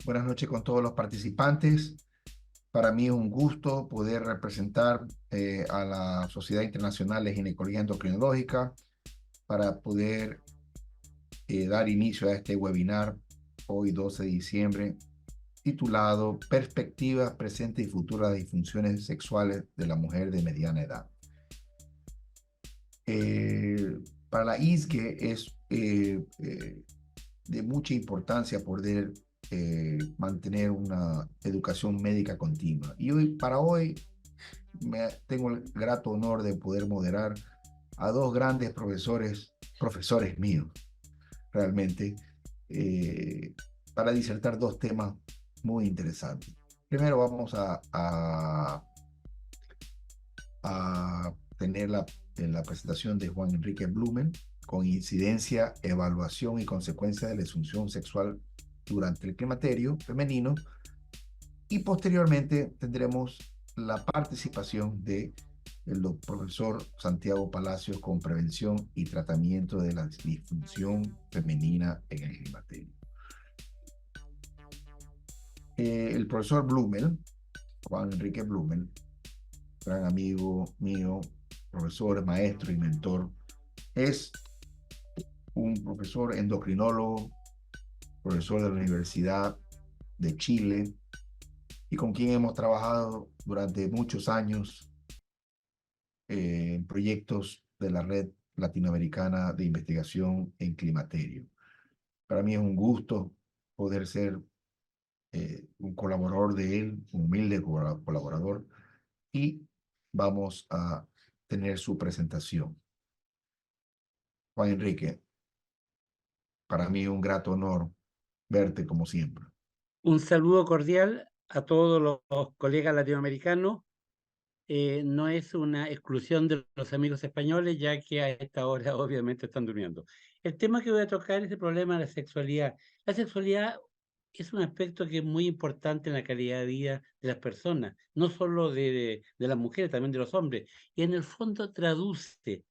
Buenas noches con todos los participantes. Para mí es un gusto poder representar a la Sociedad Internacional de Ginecología Endocrinológica para poder dar inicio a este webinar hoy 12 de diciembre titulado Perspectivas presentes y futuras de disfunciones sexuales de la mujer de mediana edad. Para la ISGE es de mucha importancia poder mantener una educación médica continua. Y para hoy tengo el grato honor de poder moderar a dos grandes profesores míos, realmente, para disertar dos temas muy interesantes. Primero vamos a tener la presentación de Juan Enrique Blumen con incidencia, evaluación y consecuencia de la disfunción sexual durante el climaterio femenino, y posteriormente tendremos la participación de el profesor Santiago Palacios con prevención y tratamiento de la disfunción femenina en el climaterio. El profesor Blumel, Juan Enrique Blumel, gran amigo mío, profesor, maestro y mentor, es un profesor endocrinólogo, profesor de la Universidad de Chile, y con quien hemos trabajado durante muchos años en proyectos de la Red Latinoamericana de Investigación en Climaterio. Para mí es un gusto poder ser un colaborador de él, un humilde colaborador, y vamos a tener su presentación. Juan Enrique, para mí es un grato honor verte como siempre. Un saludo cordial a todos los colegas latinoamericanos. No es una exclusión de los amigos españoles, ya que a esta hora obviamente están durmiendo. El tema que voy a tocar es el problema de la sexualidad. La sexualidad es un aspecto que es muy importante en la calidad de vida de las personas, no solo de las mujeres, también de los hombres. Y en el fondo traduce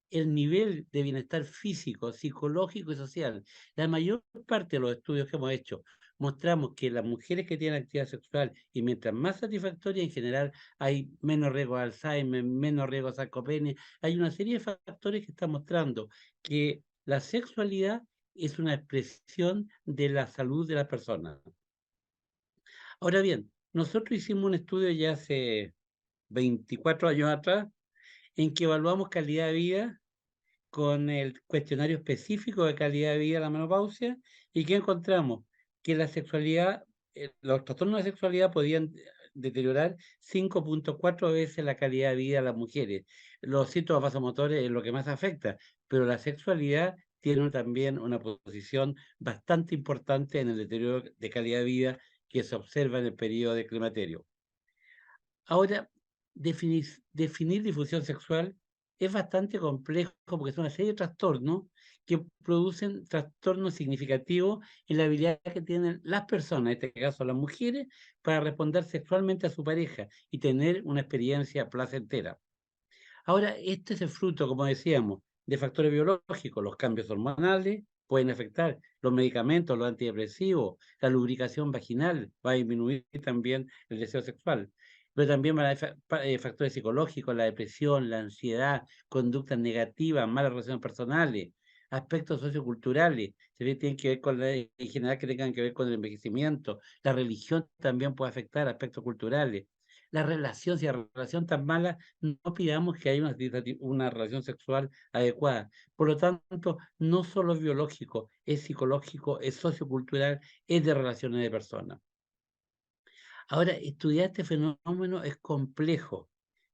el nivel de bienestar físico, psicológico y social. La mayor parte de los estudios que hemos hecho mostramos que las mujeres que tienen actividad sexual, y mientras más satisfactoria en general, hay menos riesgo de Alzheimer, menos riesgo de sarcopenia. Hay una serie de factores que están mostrando que la sexualidad es una expresión de la salud de la persona. Ahora bien, nosotros hicimos un estudio ya hace 24 años atrás en que evaluamos calidad de vida con el cuestionario específico de calidad de vida de la menopausia. ¿Y qué encontramos? Que la sexualidad, los trastornos de sexualidad podían deteriorar 5,4 veces la calidad de vida de las mujeres. Los síntomas vasomotores es lo que más afecta, pero la sexualidad tiene también una posición bastante importante en el deterioro de calidad de vida que se observa en el periodo de climaterio. Ahora, definir difusión sexual es bastante complejo porque es una serie de trastornos que producen trastornos significativos en la habilidad que tienen las personas, en este caso las mujeres, para responder sexualmente a su pareja y tener una experiencia placentera. Ahora, este es el fruto, como decíamos, de factores biológicos. Los cambios hormonales pueden afectar los medicamentos, los antidepresivos, la lubricación vaginal va a disminuir también el deseo sexual. Pero también van a haber factores psicológicos, la depresión, la ansiedad, conductas negativas, malas relaciones personales, aspectos socioculturales, tienen que ver con en general que tengan que ver con el envejecimiento. La religión también puede afectar aspectos culturales. La relación, si la relación tan mala, no pidamos que haya una relación sexual adecuada. Por lo tanto, no solo es biológico, es psicológico, es sociocultural, es de relaciones de personas. Ahora, estudiar este fenómeno es complejo,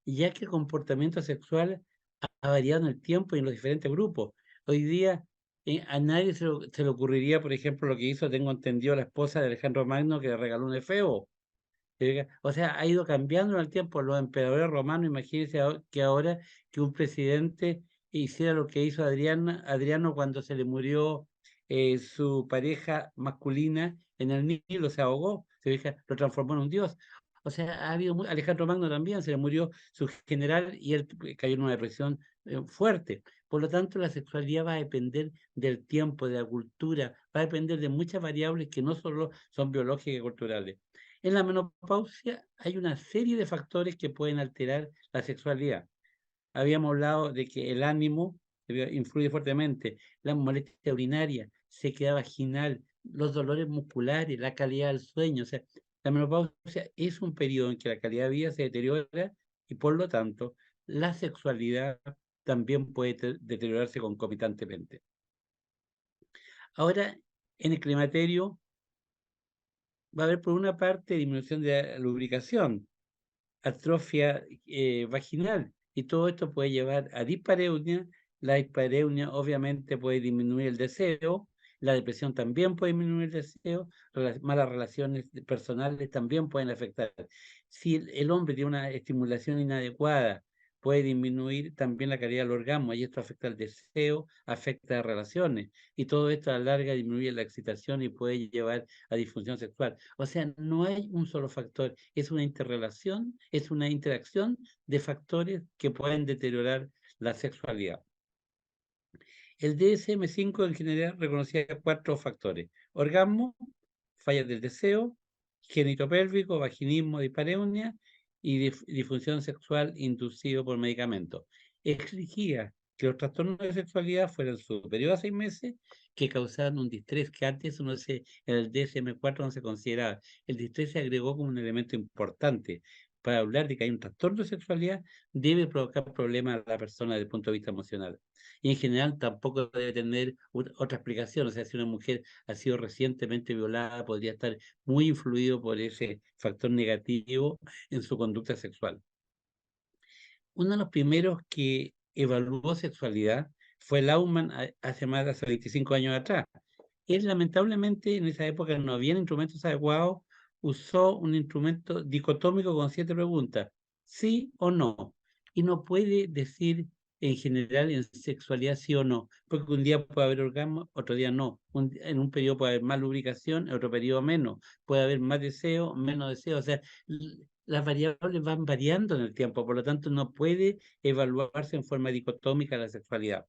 ya que el comportamiento sexual ha variado en el tiempo y en los diferentes grupos. Hoy día, a nadie se le ocurriría, por ejemplo, lo que hizo, tengo entendido, la esposa de Alejandro Magno, que le regaló un efebo. O sea, ha ido cambiando en el tiempo. Los emperadores romanos, imagínense que ahora que un presidente hiciera lo que hizo Adriano cuando se le murió su pareja masculina en el Nilo, se ahogó, lo transformó en un dios. O sea, ha habido Alejandro Magno también, se le murió su general y él cayó en una depresión fuerte. Por lo tanto, la sexualidad va a depender del tiempo, de la cultura, va a depender de muchas variables que no solo son biológicas y culturales. En la menopausia hay una serie de factores que pueden alterar la sexualidad. Habíamos hablado de que el ánimo influye fuertemente, la molestia urinaria, sequedad vaginal, los dolores musculares, la calidad del sueño. O sea, la menopausia es un periodo en que la calidad de vida se deteriora y por lo tanto la sexualidad también puede deteriorarse concomitantemente. Ahora, en el climaterio va a haber por una parte disminución de la lubricación, atrofia vaginal. Y todo esto puede llevar a dispareunia. La dispareunia obviamente puede disminuir el deseo. La depresión también puede disminuir el deseo. Malas relaciones personales también pueden afectar. Si el hombre tiene una estimulación inadecuada, puede disminuir también la calidad del orgasmo y esto afecta al deseo, afecta a relaciones. Y todo esto a la larga disminuye la excitación y puede llevar a disfunción sexual. O sea, no hay un solo factor, es una interrelación, es una interacción de factores que pueden deteriorar la sexualidad. El DSM-5 en general reconocía cuatro factores: orgasmo, fallas del deseo, génito pélvico, vaginismo, dispareunia y disfunción sexual inducido por medicamentos. Exigía que los trastornos de sexualidad fueran superiores a 6 meses, que causaran un distrés que antes en el DSM-4 no se consideraba. El distrés se agregó como un elemento importante para hablar de que hay un trastorno de sexualidad, debe provocar problemas a la persona desde el punto de vista emocional. Y en general tampoco debe tener otra explicación. O sea, si una mujer ha sido recientemente violada, podría estar muy influido por ese factor negativo en su conducta sexual. Uno de los primeros que evaluó sexualidad fue Laumann hace más de 25 años atrás. Él lamentablemente en esa época no había instrumentos adecuados, usó un instrumento dicotómico con 7 preguntas, sí o no, y no puede decir en general en sexualidad sí o no, porque un día puede haber orgasmo, otro día no, en un periodo puede haber más lubricación, en otro periodo menos, puede haber más deseo, menos deseo, o sea, las variables van variando en el tiempo, por lo tanto no puede evaluarse en forma dicotómica la sexualidad.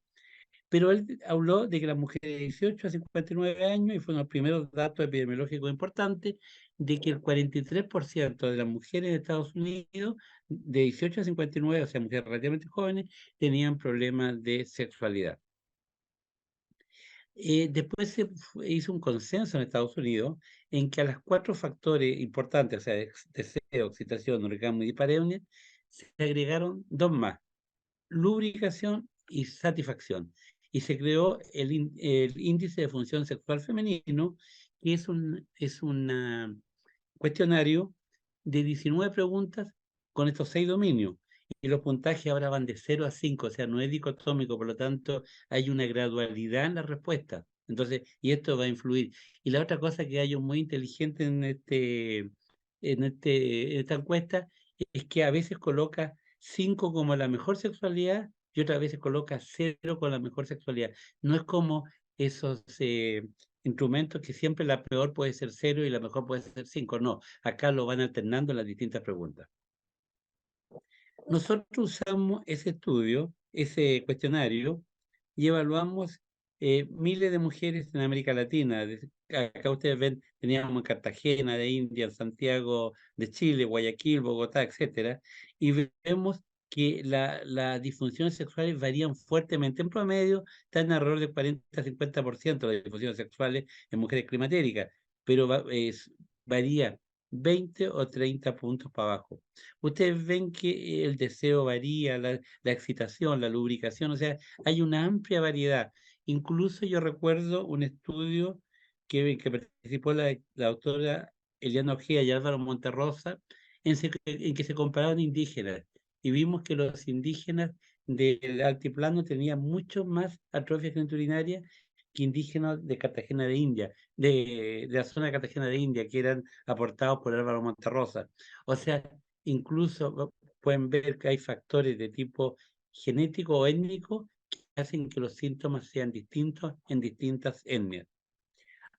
Pero él habló de que las mujeres de 18 a 59 años, y fueron los primeros datos epidemiológicos importantes, de que el 43% de las mujeres de Estados Unidos, de 18 a 59, o sea, mujeres relativamente jóvenes, tenían problemas de sexualidad. Después se hizo un consenso en Estados Unidos en que a los 4 factores importantes, o sea, deseo, excitación, orgasmo y dispareunia, se agregaron 2 más: lubricación y satisfacción. Y se creó el índice de función sexual femenino, que es un cuestionario de 19 preguntas con estos 6 dominios. Y los puntajes ahora van de 0 a 5, o sea, no es dicotómico, por lo tanto, hay una gradualidad en la respuesta. Entonces, y esto va a influir. Y la otra cosa que hay muy inteligente en esta encuesta es que a veces coloca 5 como la mejor sexualidad y otras veces coloca 0 con la mejor sexualidad. No es como esos instrumentos que siempre la peor puede ser 0 y la mejor puede ser 5. No, acá lo van alternando en las distintas preguntas. Nosotros usamos ese estudio, ese cuestionario, y evaluamos miles de mujeres en América Latina. Acá ustedes ven, teníamos en Cartagena de India, en Santiago de Chile, Guayaquil, Bogotá, etcétera, y vemos que las disfunciones sexuales varían fuertemente. En promedio, están alrededor del 40 a 50% de disfunciones sexuales en mujeres climatéricas, pero varía 20 o 30 puntos para abajo. Ustedes ven que el deseo varía, la excitación, la lubricación, o sea, hay una amplia variedad. Incluso yo recuerdo un estudio que participó la doctora Eliana Ojea y Álvaro Monterrosa, en que se comparaban indígenas, y vimos que los indígenas del altiplano tenían mucho más atrofia genitourinaria que indígenas de Cartagena de India, de la zona de Cartagena de India, que eran aportados por Álvaro Monterrosa. O sea, incluso pueden ver que hay factores de tipo genético o étnico que hacen que los síntomas sean distintos en distintas etnias.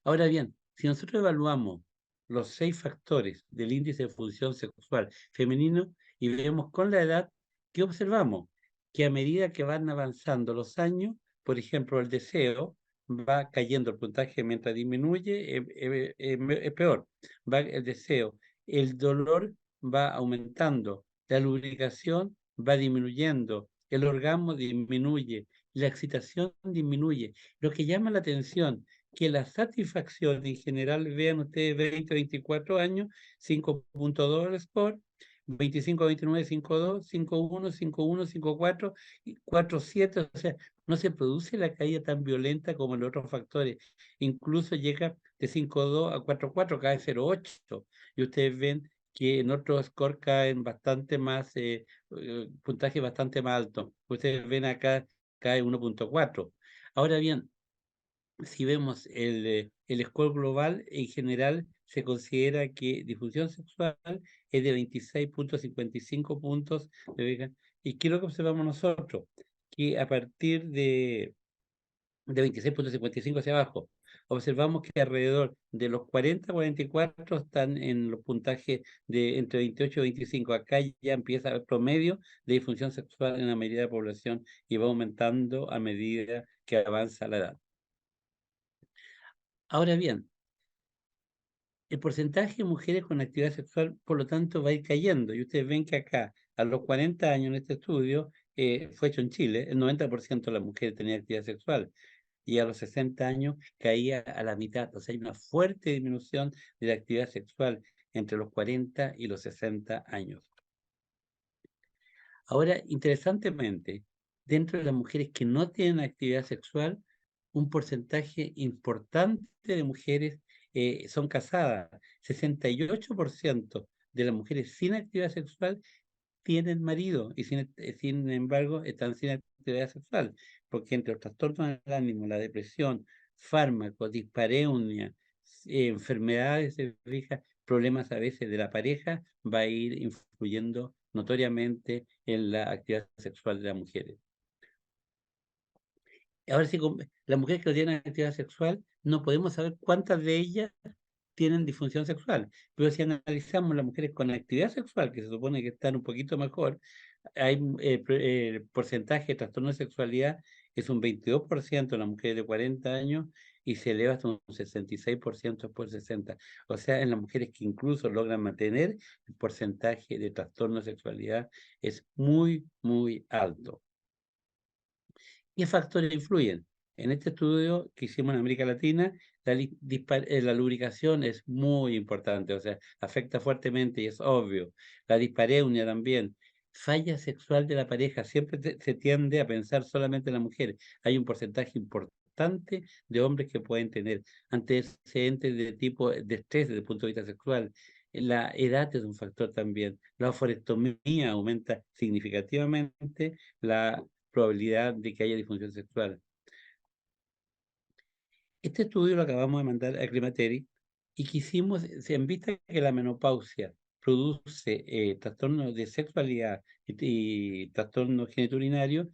Ahora bien, si nosotros evaluamos los 6 factores del índice de función sexual femenino y vemos con la edad que observamos que a medida que van avanzando los años, por ejemplo, el deseo va cayendo el puntaje mientras disminuye, es peor, va el deseo, el dolor va aumentando, la lubricación va disminuyendo, el orgasmo disminuye, la excitación disminuye. Lo que llama la atención que la satisfacción en general, vean ustedes 20, 24 años, 5.2 el score, 25, 29, 5.2, 5.1, 5.1, 5.4, 4.7, o sea, no se produce la caída tan violenta como en los otros factores. Incluso llega de 5.2 a 4.4, cae 0.8. Y ustedes ven que en otros scores caen bastante más, puntaje bastante más alto. Ustedes ven acá cae 1.4. Ahora bien, si vemos el score global, en general se considera que difusión sexual es de 26.55 puntos. ¿Y qué es lo que observamos nosotros? Que a partir de 26.55 hacia abajo, observamos que alrededor de los 40-44 están en los puntajes de entre 28 y 25. Acá ya empieza el promedio de disfunción sexual en la mayoría de la población y va aumentando a medida que avanza la edad. Ahora bien, el porcentaje de mujeres con actividad sexual, por lo tanto, va a ir cayendo. Y ustedes ven que acá, a los 40 años en este estudio, fue hecho en Chile, el 90% de las mujeres tenían actividad sexual. Y a los 60 años caía a la mitad. O sea, hay una fuerte disminución de la actividad sexual entre los 40 y los 60 años. Ahora, interesantemente, dentro de las mujeres que no tienen actividad sexual, un porcentaje importante de mujeres son casadas. 68% de las mujeres sin actividad sexual tienen marido y sin embargo están sin actividad sexual, porque entre los trastornos del ánimo, la depresión, fármacos, dispareunia, enfermedades, se fija, problemas a veces de la pareja, va a ir influyendo notoriamente en la actividad sexual de las mujeres. Ahora sí, las mujeres que no tienen actividad sexual, no podemos saber cuántas de ellas tienen disfunción sexual, pero si analizamos las mujeres con actividad sexual, que se supone que están un poquito mejor, hay el porcentaje de trastorno de sexualidad es un 22% en las mujeres de 40 años y se eleva hasta un 66% después de 60. O sea, en las mujeres que incluso logran mantener el porcentaje de trastorno de sexualidad es muy, muy alto. ¿Qué factores influyen? En este estudio que hicimos en América Latina, la lubricación es muy importante, o sea, afecta fuertemente y es obvio. La dispareunia también. Falla sexual de la pareja, siempre se tiende a pensar solamente en la mujer. Hay un porcentaje importante de hombres que pueden tener antecedentes de tipo de estrés desde el punto de vista sexual. La edad es un factor también. La oforectomía aumenta significativamente la probabilidad de que haya disfunción sexual. Este estudio lo acabamos de mandar a Climateri y quisimos, en vista que la menopausia produce trastornos de sexualidad y trastornos geniturinarios,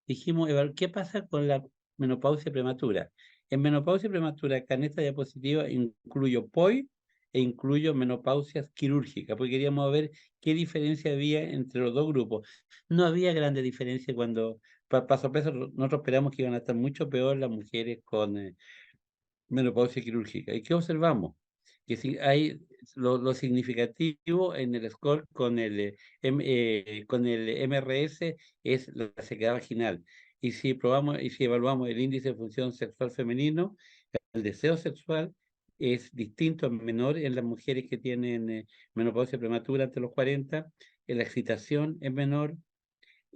dijimos, ¿qué pasa con la menopausia prematura? En menopausia prematura, acá en esta diapositiva incluyo POI e incluyo menopausias quirúrgicas, porque queríamos ver qué diferencia había entre los dos grupos. No había grande diferencia cuando, paso a paso, nosotros esperamos que iban a estar mucho peor las mujeres con menopausia quirúrgica. ¿Y qué observamos? Que si hay lo significativo en el score con el MRS es la sequedad vaginal. Y si evaluamos el índice de función sexual femenino, el deseo sexual es distinto, menor en las mujeres que tienen menopausia prematura ante los 40, la excitación es menor,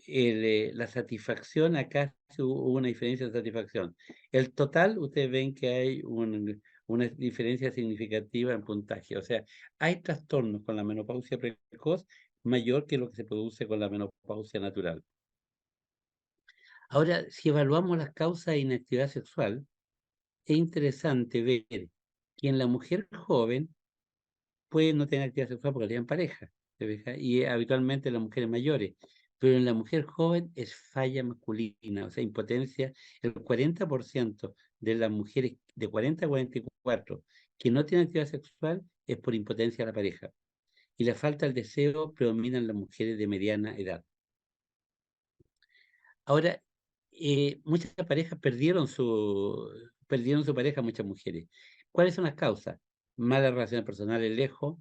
la satisfacción, acá hubo una diferencia de satisfacción. El total, ustedes ven que hay una diferencia significativa en puntaje. O sea, hay trastornos con la menopausia precoz mayor que lo que se produce con la menopausia natural. Ahora, si evaluamos las causas de inactividad sexual, es interesante ver que en la mujer joven pueden no tener actividad sexual porque tienen pareja, ¿te fijas? Y habitualmente en las mujeres mayores, pero en la mujer joven es falla masculina, o sea, impotencia. El 40% de las mujeres de 40 a 44 que no tienen actividad sexual es por impotencia a la pareja. Y la falta del deseo predomina en las mujeres de mediana edad. Ahora, muchas parejas perdieron su pareja, muchas mujeres. ¿Cuáles son las causas? Malas relaciones personales lejos,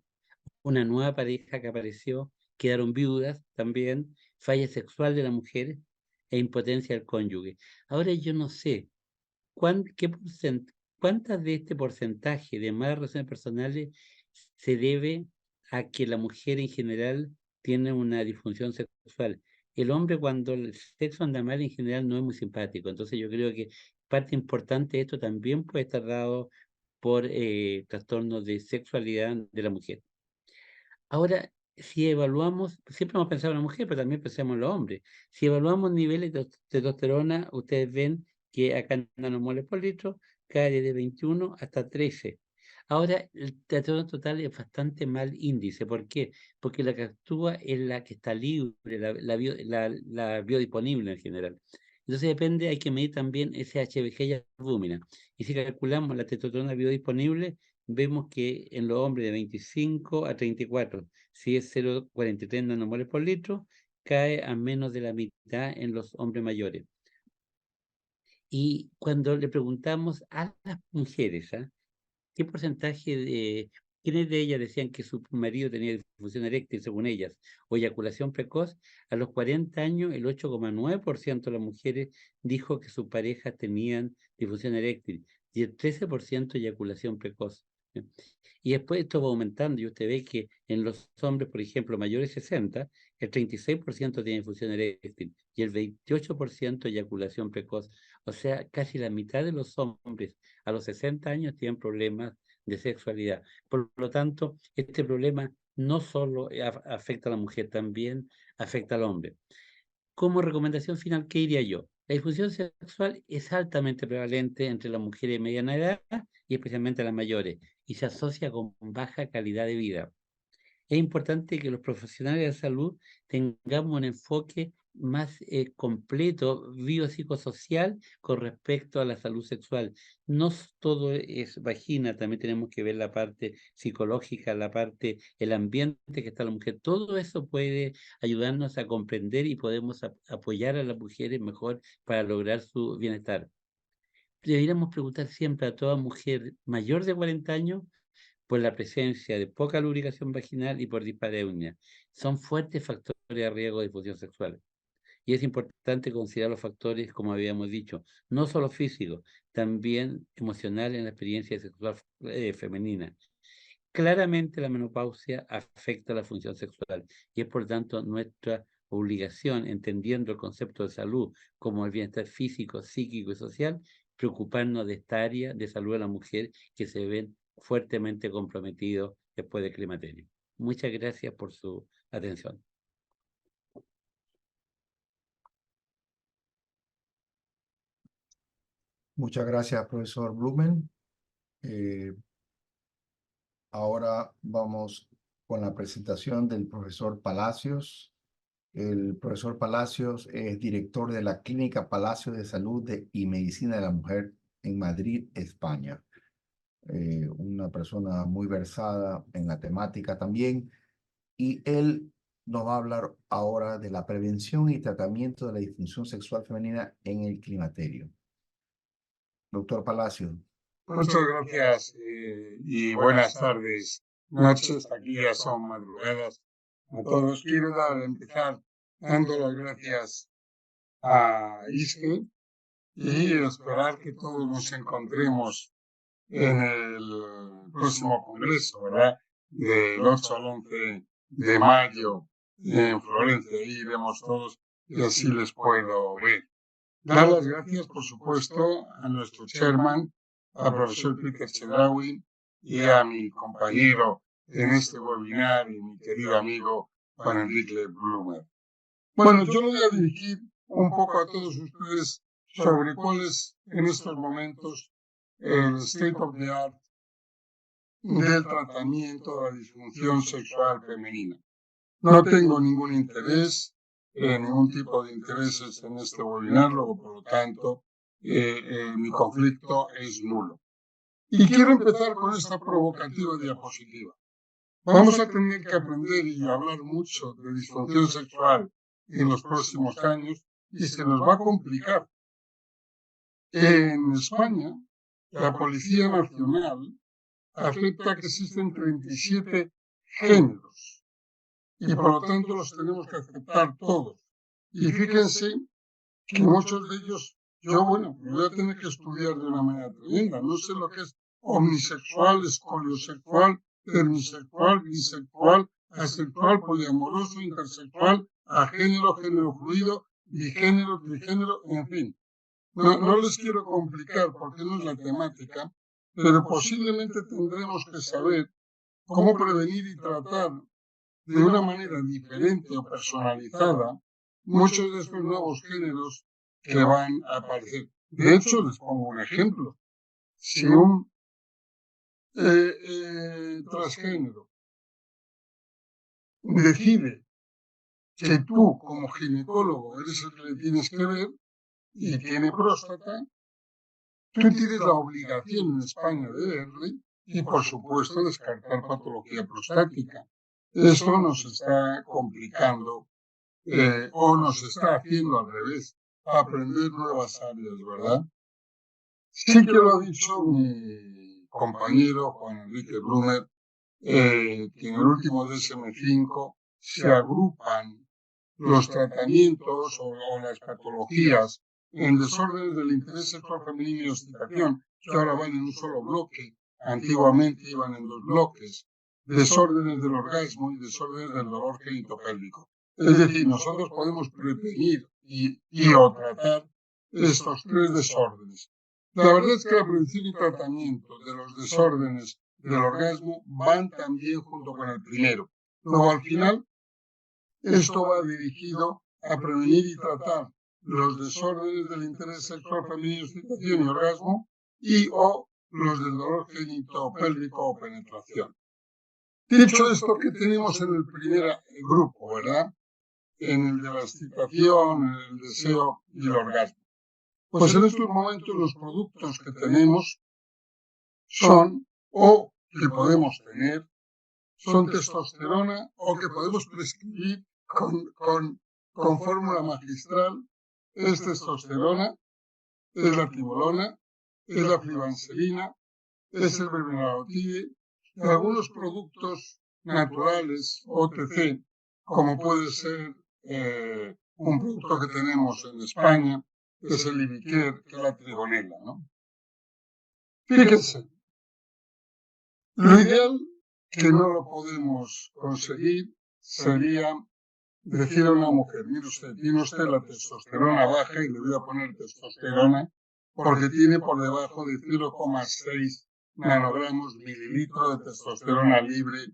una nueva pareja que apareció, quedaron viudas también, falla sexual de la mujer e impotencia del cónyuge. Ahora yo no sé cuántas de este porcentaje de malas relaciones personales se debe a que la mujer en general tiene una disfunción sexual. El hombre cuando el sexo anda mal en general no es muy simpático, entonces yo creo que parte importante de esto también puede estar dado por trastornos de sexualidad de la mujer. Ahora, si evaluamos, siempre hemos pensado en la mujer, pero también pensamos en los hombres. Si evaluamos niveles de testosterona, ustedes ven que acá en nanomoles por litro cae desde 21 hasta 13. Ahora, el testosterona total es bastante mal índice. ¿Por qué? Porque la que actúa es la que está libre, la biodisponible en general. Entonces depende, hay que medir también ese HbG y albúmina. Y si calculamos la testosterona biodisponible, vemos que en los hombres de 25 a 34, si es 0,43 nanomoles por litro, cae a menos de la mitad en los hombres mayores. Y cuando le preguntamos a las mujeres, ¿qué porcentaje quiénes de ellas decían que su marido tenía disfunción eréctil según ellas o eyaculación precoz? A los 40 años, el 8,9% de las mujeres dijo que sus parejas tenían disfunción eréctil y el 13% eyaculación precoz. ¿Sí? Y después esto va aumentando y usted ve que en los hombres, por ejemplo, mayores de 60, el 36% tiene disfunción eréctil y el 28% eyaculación precoz. O sea, casi la mitad de los hombres a los 60 años tienen problemas de sexualidad. Por lo tanto, este problema no solo afecta a la mujer, también afecta al hombre. Como recomendación final, ¿qué diría yo? La disfunción sexual es altamente prevalente entre las mujeres de mediana edad y especialmente las mayores, y se asocia con baja calidad de vida. Es importante que los profesionales de la salud tengamos un enfoque más completo, biopsicosocial, con respecto a la salud sexual. No todo es vagina, también tenemos que ver la parte psicológica, la parte, el ambiente que está la mujer. Todo eso puede ayudarnos a comprender y podemos apoyar a las mujeres mejor para lograr su bienestar. Deberíamos preguntar siempre a toda mujer mayor de 40 años por la presencia de poca lubricación vaginal y por dispareunia. Son fuertes factores de riesgo de disfunción sexual. Y es importante considerar los factores, como habíamos dicho, no solo físicos, también emocionales en la experiencia sexual femenina. Claramente la menopausia afecta la función sexual y es por tanto nuestra obligación, entendiendo el concepto de salud como el bienestar físico, psíquico y social, preocuparnos de esta área de salud de la mujer que se ven fuertemente comprometidos después del climaterio. Muchas gracias por su atención. Muchas gracias, profesor Blumen. Ahora vamos con la presentación del profesor Palacios. El profesor Palacios es director de la Clínica Palacios de Salud y Medicina de la Mujer en Madrid, España. Una persona muy versada en la temática también. Y él nos va a hablar ahora de la prevención y tratamiento de la disfunción sexual femenina en el climaterio. Doctor Palacios. Muchas gracias y buenas tardes, noches, aquí ya son madrugadas. A todos quiero empezar dando las gracias a ISGE y esperar que todos nos encontremos en el próximo congreso, ¿verdad? Del 8 al 11 de mayo en Florencia. Ahí iremos todos y así les puedo ver. Dar las gracias, por supuesto, a nuestro chairman, al profesor Peter Chedraui y a mi compañero en este webinar y mi querido amigo Juan Enrique Blumer. Bueno, yo lo voy a dirigir un poco a todos ustedes sobre cuál es en estos momentos el state of the art del tratamiento de la disfunción sexual femenina. No tengo ningún interés, ningún tipo de intereses en este webinar, luego, por lo tanto, mi conflicto es nulo. Y quiero empezar con esta provocativa diapositiva. Vamos a tener que aprender y hablar mucho de disfunción sexual en los próximos años y se nos va a complicar. En España, la Policía Nacional acepta que existen 37 géneros y por lo tanto los tenemos que aceptar todos. Y fíjense que muchos de ellos, yo voy a tener que estudiar de una manera tremenda. No sé lo que es omnisexual, escoliosexual, termisexual, bisexual, asexual, poliamoroso, intersexual, agénero, género fluido, bigénero, trigénero, en fin. No les quiero complicar porque no es la temática, pero posiblemente tendremos que saber cómo prevenir y tratar de una manera diferente o personalizada muchos de estos nuevos géneros que van a aparecer. De hecho, les pongo un ejemplo. Si un transgénero decide que tú, como ginecólogo, eres el que le tienes que ver y tiene próstata, tú tienes la obligación en España de verle y, por supuesto, descartar patología prostática. Esto nos está complicando o nos está haciendo al revés, aprender nuevas áreas, ¿verdad? Sí que lo ha dicho mi compañero Juan Enrique Blumer, que en el último DSM-5 se agrupan los tratamientos o las patologías en desórdenes del interés sexual femenino y excitación, que ahora van en un solo bloque, antiguamente iban en 2 bloques, desórdenes del orgasmo y desórdenes del dolor genitopélvico. Es decir, nosotros podemos prevenir y o tratar estos 3 desórdenes. La verdad es que la prevención y tratamiento de los desórdenes del orgasmo van también junto con el primero. Luego, al final, esto va dirigido a prevenir y tratar los desórdenes del interés sexual femenino, excitación y orgasmo y o los del dolor genitopélvico o penetración. Dicho esto, ¿qué tenemos en el primer grupo, verdad? En el de la excitación, en el deseo y el orgasmo. Pues en estos momentos los productos que tenemos son, o que podemos tener, son testosterona o que podemos prescribir con fórmula magistral. Es testosterona, es la timolona, es la flibanserina, es el verbenarotide y algunos productos naturales, OTC, como puede ser un producto que tenemos en España, que es el Libiquer, que es la trigonela, ¿no? Fíjense, lo ideal, que no lo podemos conseguir, sería decir a una mujer, mire usted, tiene usted la testosterona baja y le voy a poner testosterona porque tiene por debajo de 0,6 nanogramos mililitros de testosterona libre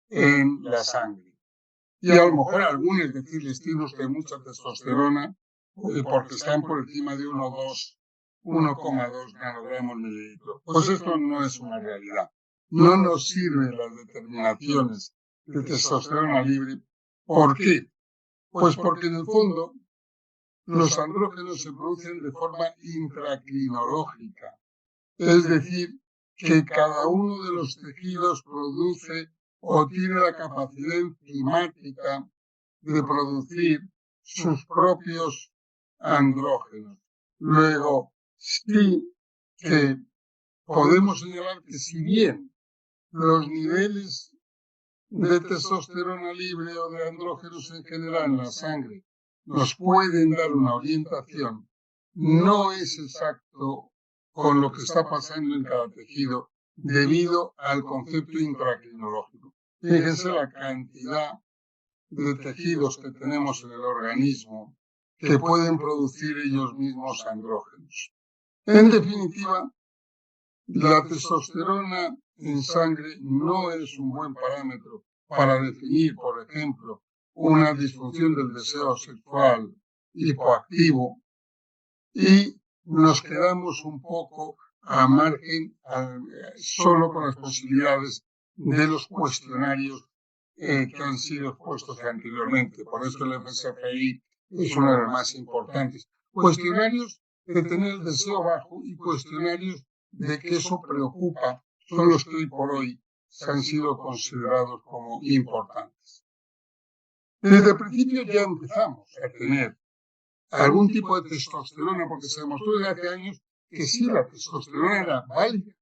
en la sangre. Y a lo mejor algunos decirles, tiene usted mucha testosterona porque están por encima de 1,2 nanogramos mililitros. Pues esto no es una realidad. No nos sirven las determinaciones de testosterona libre. ¿Por qué? Pues porque en el fondo los andrógenos se producen de forma intracrinológica. Es decir, que cada uno de los tejidos produce o tiene la capacidad enzimática de producir sus propios andrógenos. Luego, sí que podemos señalar que si bien los niveles de testosterona libre o de andrógenos en general en la sangre nos pueden dar una orientación, no es exacto con lo que está pasando en cada tejido debido al concepto intracrinológico. Fíjense la cantidad de tejidos que tenemos en el organismo que pueden producir ellos mismos andrógenos. En definitiva, la testosterona en sangre no es un buen parámetro para definir, por ejemplo, una disfunción del deseo sexual hipoactivo y nos quedamos un poco a margen solo con las posibilidades de los cuestionarios que han sido expuestos anteriormente. Por eso el FSFI es uno de los más importantes. Cuestionarios de tener el deseo bajo y cuestionarios de que eso preocupa son los que hoy por hoy se han sido considerados como importantes. Desde el principio ya empezamos a tener algún tipo de testosterona, porque se demostró desde hace años que sí, la testosterona era válida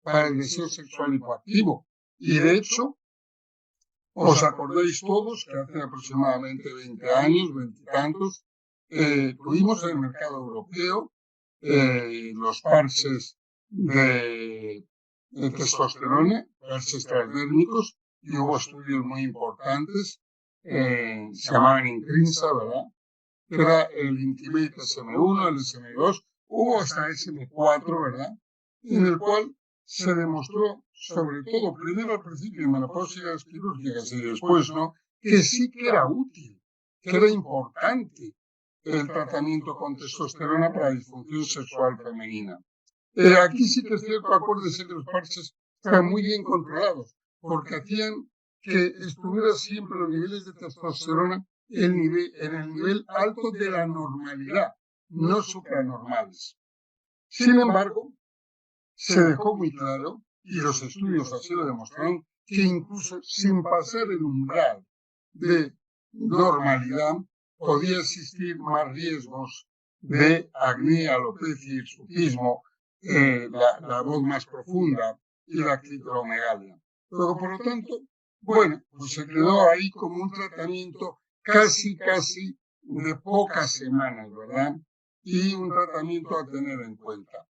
para el deseo sexual hipoactivo. Y de hecho, os acordáis todos que hace aproximadamente 20 años, 20 y tantos, tuvimos en el mercado europeo los parches de testosterona, parches transdérmicos, y hubo estudios muy importantes, se llamaban Intrinsa, ¿verdad? Que era el Intimate SM1, el SM2, hubo hasta SM4, ¿verdad? En el cual se demostró, sobre todo, primero al principio en menopáusas quirúrgicas y después, ¿no?, que sí que era útil, que era importante el tratamiento con testosterona para la disfunción sexual femenina. Aquí sí que es cierto, acuérdense que los parches están muy bien controlados, porque hacían que estuviera siempre los niveles de testosterona en el nivel alto de la normalidad, no supranormales. Sin embargo, se dejó muy claro, y los estudios así lo demostraron, que incluso sin pasar el umbral de normalidad, podía existir más riesgos de acné, alopecia, hirsutismo, la voz más profunda y la clitoromegalia. Pero por lo tanto, bueno, pues se quedó ahí como un tratamiento casi de pocas semanas, ¿verdad? Y un tratamiento a tener en cuenta.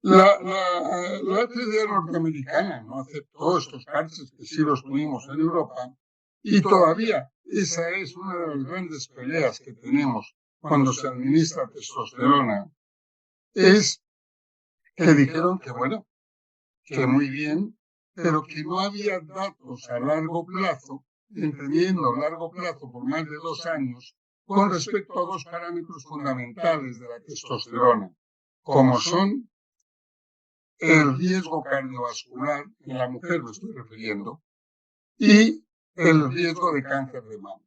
La FDA norteamericana no aceptó estos parches, que sí los tuvimos en Europa, y todavía esa es una de las grandes peleas que tenemos cuando se administra testosterona, es que dijeron que, bueno, que muy bien, pero que no había datos a largo plazo, entendiendo largo plazo por más de 2 años, con respecto a 2 parámetros fundamentales de la testosterona, como son el riesgo cardiovascular, en la mujer me estoy refiriendo, y el riesgo de cáncer de mama.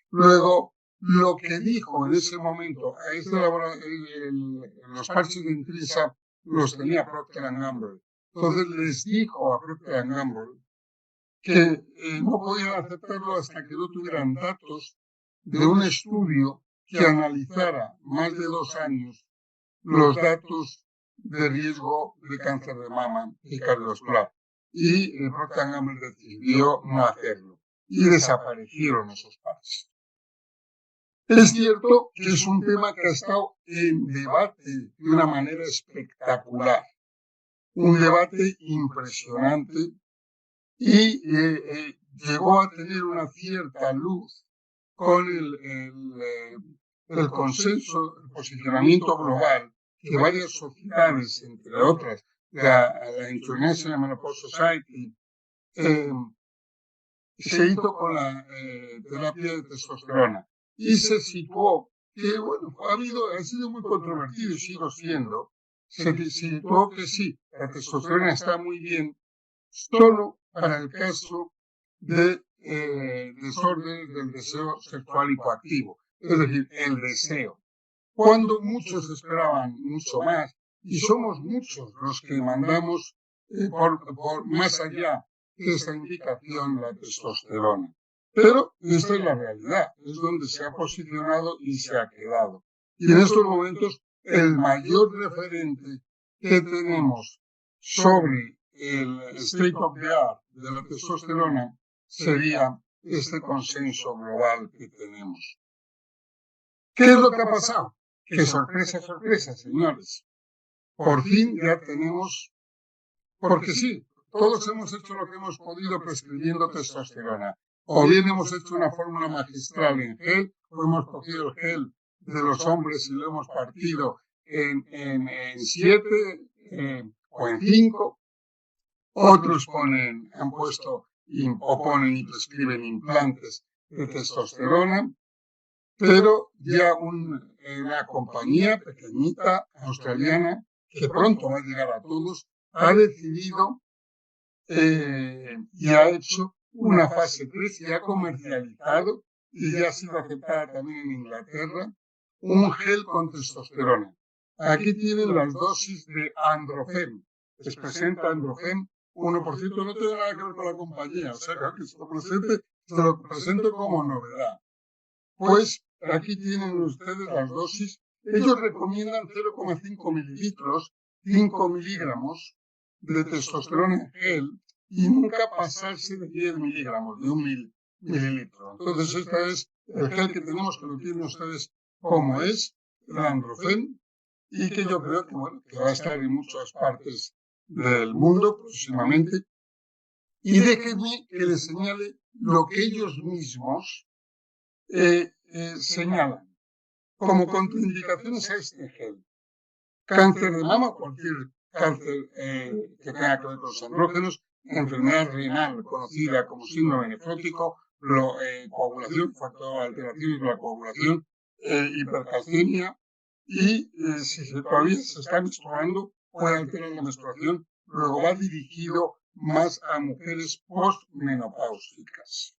Luego, lo que dijo en ese momento, los parches de Intrinsa los tenía Procter & Gamble. Entonces les dijo a Procter & Gamble que no podían aceptarlo hasta que no tuvieran datos de un estudio que analizara más de 2 años los datos de riesgo de cáncer de mama y cardiovascular. Y Procter & Gamble decidió no hacerlo. Y desaparecieron esos parches. Es cierto que es un tema que ha estado en debate de una manera espectacular. Un debate impresionante y llegó a tener una cierta luz con el consenso, el posicionamiento global que varias sociedades, entre otras, la International Menopause Society, se hizo con la terapia de testosterona y se situó que, bueno, ha sido muy controvertido y sigue siendo, se situó que sí, la testosterona está muy bien solo para el caso de desórdenes del deseo sexual hipoactivo, es decir, el deseo. Cuando muchos esperaban mucho más, y somos muchos los que mandamos por más allá de esta indicación la testosterona. Pero esta es la realidad, es donde se ha posicionado y se ha quedado. Y en estos momentos el mayor referente que tenemos sobre el state of the art de la testosterona sería este consenso global que tenemos. ¿Qué es lo que ha pasado? Que sorpresa, sorpresa, señores. Por fin ya tenemos, porque sí, todos hemos hecho lo que hemos podido prescribiendo testosterona. O bien hemos hecho una fórmula magistral en gel, o hemos cogido el gel de los hombres y lo hemos partido en 7 o en 5. Otros han puesto o ponen y prescriben implantes de testosterona. Pero ya una compañía pequeñita, australiana, que pronto va a llegar a todos, ha decidido y ha hecho una fase 3 y ha comercializado y ya ha sido aceptada también en Inglaterra un gel con testosterona. Aquí tienen las dosis de Androfem. Les presenta Androfem 1%. No tiene nada que ver con la compañía. O sea, que se lo presento como novedad. Pues aquí tienen ustedes las dosis. Ellos recomiendan 0,5 mililitros, 5 miligramos de testosterona en gel y nunca pasarse de 10 miligramos, de 1 mililitro. Entonces, este es el gel que tenemos, que lo tienen ustedes como es, el Androfem, y que yo creo que, bueno, que va a estar en muchas partes del mundo próximamente. Y déjenme que les señale lo que ellos mismos señalan como contraindicaciones a este gel. Cáncer de mama, cualquier cáncer que tenga que ver con los andrógenos, enfermedad renal conocida como síndrome nefrótico, coagulación, alteraciones de la coagulación, hipercalcemia, y si todavía se está menstruando, puede alterar la menstruación. Luego va dirigido más a mujeres postmenopáusicas.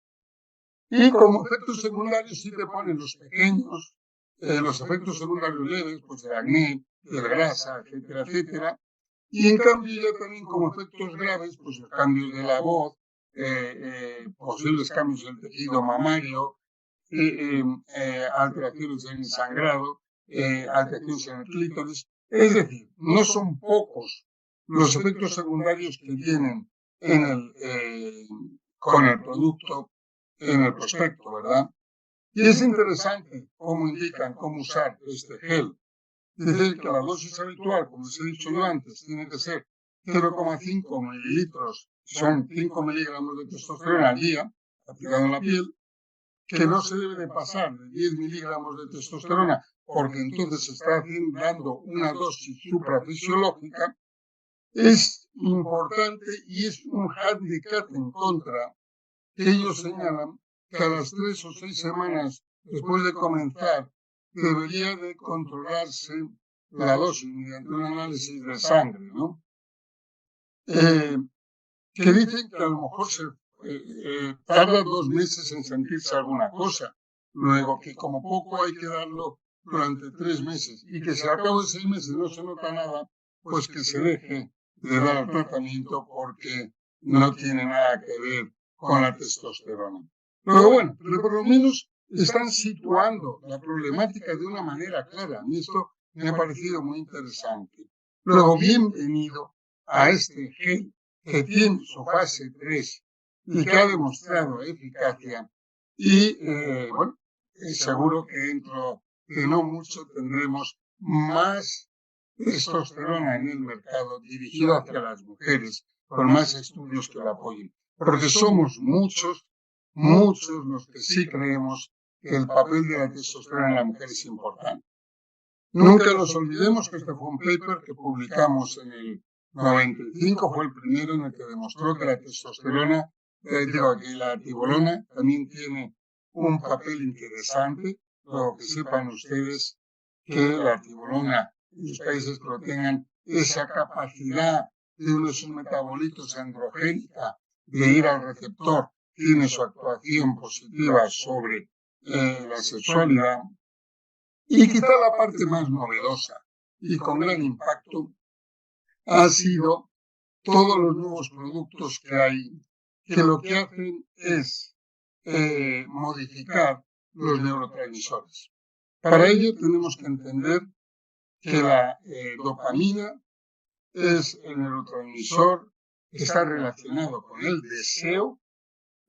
Y como efectos secundarios sí te ponen los pequeños, los efectos secundarios leves, pues de acné, de grasa, etcétera, etcétera. Y en cambio ya también como efectos graves, pues los cambios de la voz, posibles cambios del tejido mamario, alteraciones en el sangrado, alteraciones en el clítoris. Es decir, no son pocos los efectos secundarios que vienen con el producto en el prospecto, ¿verdad? Y es interesante cómo indican cómo usar este gel. Dice que la dosis habitual, como les he dicho yo antes, tiene que ser 0,5 mililitros, son 5 miligramos de testosterona al día, aplicado en la piel, que no se debe de pasar de 10 miligramos de testosterona, porque entonces se está dando una dosis suprafisiológica. Es importante y es un hándicap en contra que ellos señalan que a las 3 o 6 semanas después de comenzar debería de controlarse la dosis mediante un análisis de sangre, ¿no? Que dicen que a lo mejor se tarda 2 meses en sentirse alguna cosa, luego que como poco hay que darlo durante 3 meses y que si al cabo de 6 meses no se nota nada, pues que se deje de dar el tratamiento porque no tiene nada que ver con la testosterona. Pero bueno, pero por lo menos están situando la problemática de una manera clara. A mí esto me ha parecido muy interesante. Luego, bienvenido a este gel que tiene su fase 3 y que ha demostrado eficacia. Y bueno, seguro que dentro de no mucho tendremos más testosterona en el mercado dirigido hacia las mujeres, con más estudios que la apoyen. Porque somos muchos los que sí creemos que el papel de la testosterona en la mujer es importante. Nunca nos olvidemos que este fue un paper que publicamos en el 95, fue el primero en el que demostró que la testosterona, que la tibolona también tiene un papel interesante. Luego que sepan ustedes que la tibolona, en los países que lo tengan, esa capacidad de unos metabolitos androgénica de ir al receptor, tiene su actuación positiva sobre la sexualidad. Y quizá la parte más novedosa y con gran impacto ha sido todos los nuevos productos que hay, que lo que hacen es modificar los neurotransmisores. Para ello tenemos que entender que la dopamina es el neurotransmisor que está relacionado con el deseo,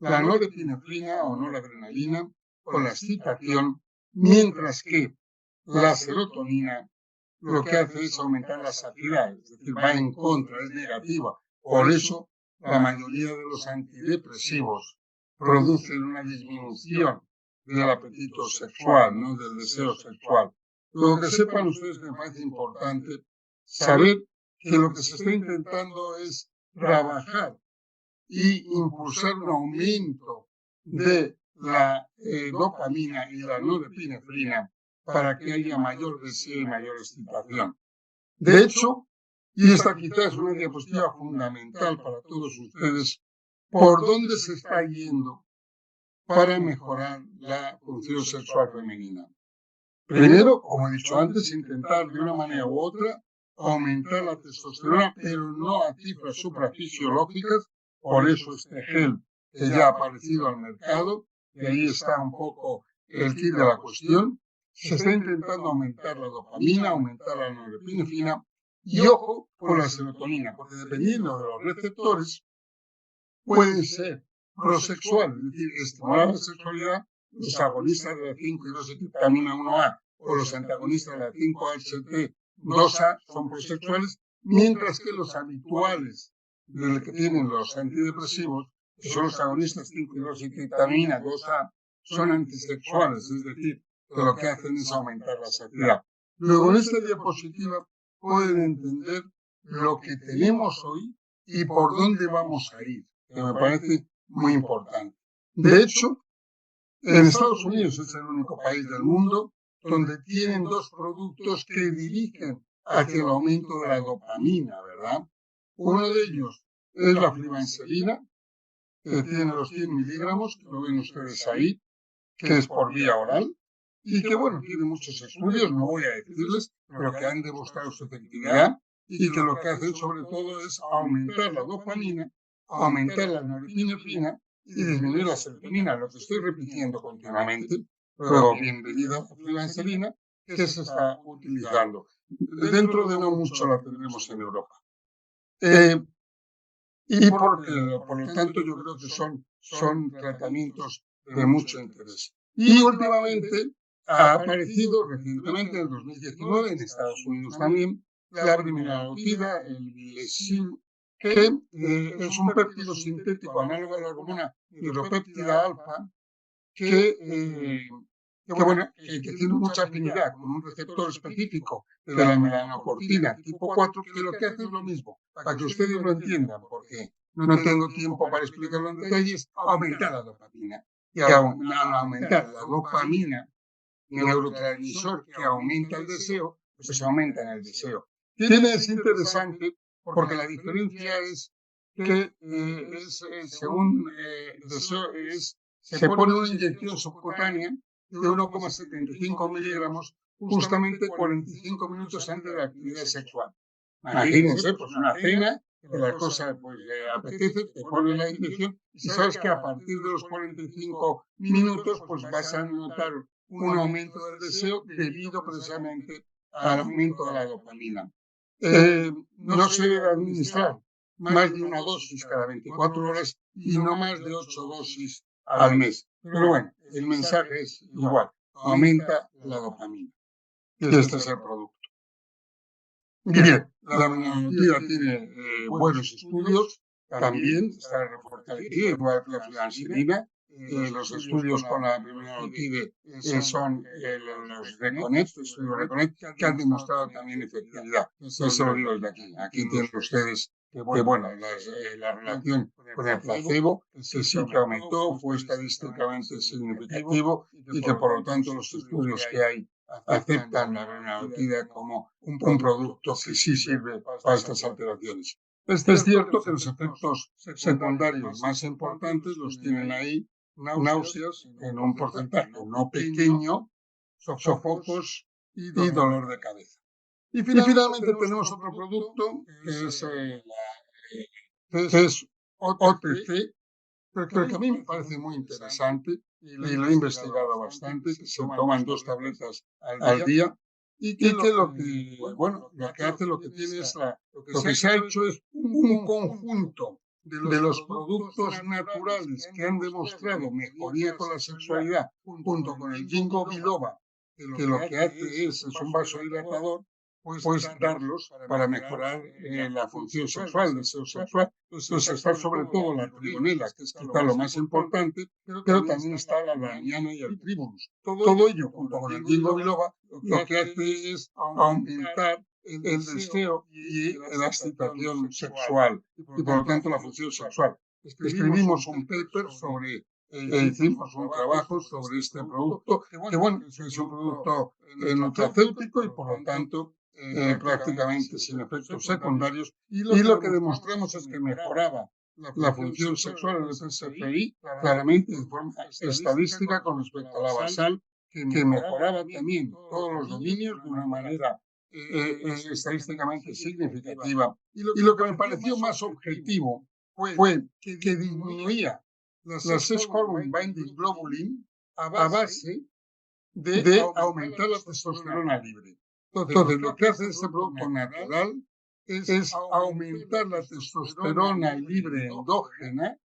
la norepinefrina o noradrenalina, con la excitación, mientras que la serotonina lo que hace es aumentar la saciedad, es decir, va en contra, es negativa. Por eso, la mayoría de los antidepresivos producen una disminución del apetito sexual, ¿no? Del deseo sexual. Lo que sepan ustedes que me parece importante saber que lo que se está intentando es trabajar y impulsar un aumento de la dopamina y la norepinefrina para que haya mayor deseo y mayor excitación. De hecho, y esta quizás es una diapositiva fundamental para todos ustedes, por dónde se está yendo para mejorar la función sexual femenina. Primero, como he dicho antes, intentar de una manera u otra aumentar la testosterona, pero no a cifras suprafisiológicas. Por eso este gel que ya ha aparecido al mercado, y ahí está un poco el kit de la cuestión. Se está intentando aumentar la dopamina, aumentar la norepinefrina y ojo con la serotonina, porque dependiendo de los receptores pueden ser prosexuales, es decir, estimular la sexualidad, los agonistas de la 5-hidroxitriptamina 1A o los antagonistas de la 5-HT2A son prosexuales, mientras que los habituales del que tienen los antidepresivos, que son los agonistas 5-hidroxitriptamina 2A, son antisexuales, es decir, que lo que hacen es aumentar la saciedad. Luego, en esta diapositiva pueden entender lo que tenemos hoy y por dónde vamos a ir, que me parece muy importante. De hecho, en Estados Unidos es el único país del mundo donde tienen dos productos que dirigen hacia el aumento de la dopamina, ¿verdad? Uno de ellos es la flibanserina, que tiene los 100 miligramos, que lo ven ustedes ahí, que es por vía oral, y que, bueno, tiene muchos estudios, no voy a decirles, pero que han demostrado su efectividad y que lo que hacen sobre todo es aumentar la dopamina, aumentar la norepinefrina y disminuir la serotonina, lo que estoy repitiendo continuamente. Pero bienvenida a la flibanserina, que se está utilizando. Dentro de no mucho la tendremos en Europa. Y por lo tanto yo creo que son tratamientos de mucho interés. Y últimamente ha aparecido recientemente, en 2019, en Estados Unidos también, la brimonidina, el Vilesil, que es un péptido sintético análogo a la hormona hidropéptida alfa, que tiene mucha afinidad con un receptor específico de la melanocortina tipo 4, que lo que hace es lo mismo, para que ustedes lo entiendan, porque no tengo tiempo para explicarlo en detalles, aumentar la dopamina. Y al aumentar la dopamina, neurotransmisor que aumenta el deseo, pues aumenta el deseo. Es interesante porque la diferencia es que según deseo se pone una inyección subcutánea de 1,75 miligramos justamente 45 minutos antes de la actividad sexual. Imagínense, pues una cena, que la cosa pues le apetece, te pones la inyección y sabes que a partir de los 45 minutos pues vas a notar un aumento del deseo debido precisamente al aumento de la dopamina. No se debe administrar más de una dosis cada 24 horas y no más de 8 dosis al mes. Pero bueno, el mensaje es igual, aumenta la dopamina. Y este es el producto. Bien, la brimonidina tiene buenos estudios, también está refortalecida, igual que la flibanserina. Los estudios con la brimonidina son los RECONNECT, que han demostrado también efectividad. Eso lo digo desde aquí. Aquí tienen ustedes que la relación con el placebo, que sí que aumentó, fue estadísticamente significativo y que por lo tanto los estudios que hay aceptan la brimonidina como un producto que sí sirve para estas alteraciones. Es cierto que los efectos secundarios más importantes los tienen ahí: náuseas en un porcentaje no pequeño, sofocos y dolor de cabeza. Y finalmente tenemos otro producto que es OTC, pero que a mí me parece muy interesante y lo he investigado bastante, que se toman 2 tabletas al día y que lo que hace, lo que tiene es lo que se ha hecho es un conjunto de los productos naturales que han demostrado mejoría con la sexualidad, junto con el ginkgo biloba, que lo que hace es un vasodilatador, pues darlos para mejorar la función sexual, el deseo sexual. Entonces está sobre todo la trigonela, que es quizá lo más importante, pero también está la valeriana y el tribulus. Todo ello, junto con el ginkgo biloba, lo que hace es aumentar el deseo y la excitación sexual y por lo tanto la función sexual. Escribimos un paper sobre, hicimos un trabajo sobre este producto, que bueno, es un producto nutracéutico y por lo tanto prácticamente sin efectos secundarios, y lo que demostramos es que mejoraba la función sexual del PSFI claramente de forma estadística con respecto a la basal que mejoraba también todos los dominios de una manera estadísticamente significativa. Y lo que me pareció más objetivo fue que disminuía las sex hormone binding globulin a base de aumentar la testosterona libre. Entonces, lo que hace este producto natural es aumentar la testosterona libre endógena,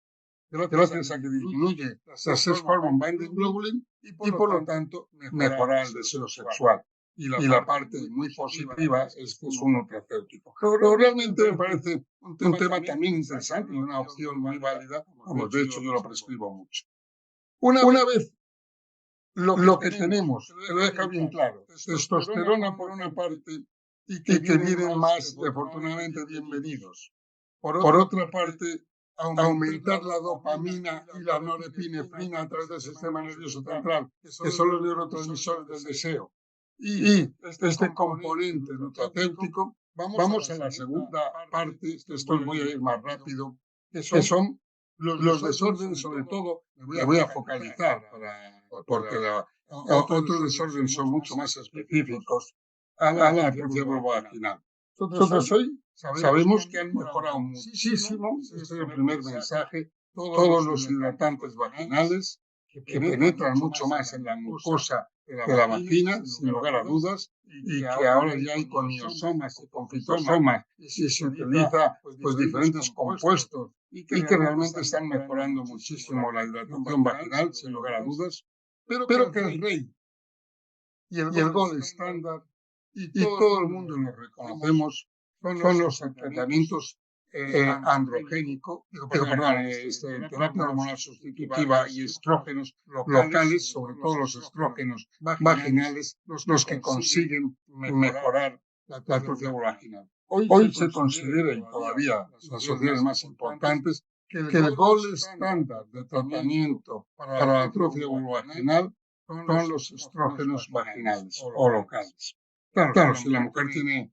gracias a que disminuye las sex hormone binding globulin y por lo tanto mejorar el deseo sexual. Y la parte muy positiva es que es un nutracéutico. Pero realmente me parece un tema también interesante y una opción muy válida. Vamos, de hecho, yo lo prescribo mucho. Una vez lo que tenemos, te lo deja bien claro, testosterona por una parte y que vienen más, afortunadamente, bienvenidos. Por otra parte, aumentar la dopamina y la norepinefrina a través del sistema nervioso central, que son los neurotransmisores del deseo. Y este componente nutracéutico, vamos a la segunda parte, esto voy a ir más rápido, que son los desórdenes, sobre todo, me voy a focalizar, porque otros desórdenes son mucho más específicos a la atrofia vulvovaginal. Nosotros hoy sabemos que han mejorado muchísimo, este es el primer mensaje, todos los hidratantes vaginales que penetran mucho más en la mucosa de la vagina, sin lugar a dudas, y que ahora ya hay con iosomas y con fitosomas, y se utiliza pues diferentes compuestos, y que realmente están mejorando muchísimo la hidratación vaginal, sin lugar a dudas, pero que el rey y el gold estándar, y todo el mundo lo reconocemos, son los tratamientos androgénicos, terapia hormonal sustitutiva y estrógenos locales, sobre todo los estrógenos vaginales, los que consiguen mejorar la atrofia vaginal. Hoy se considera, y todavía las sociedades más importantes, que el gold estándar de tratamiento para la atrofia vaginal son los estrógenos vaginales o locales. Claro, si la mujer tiene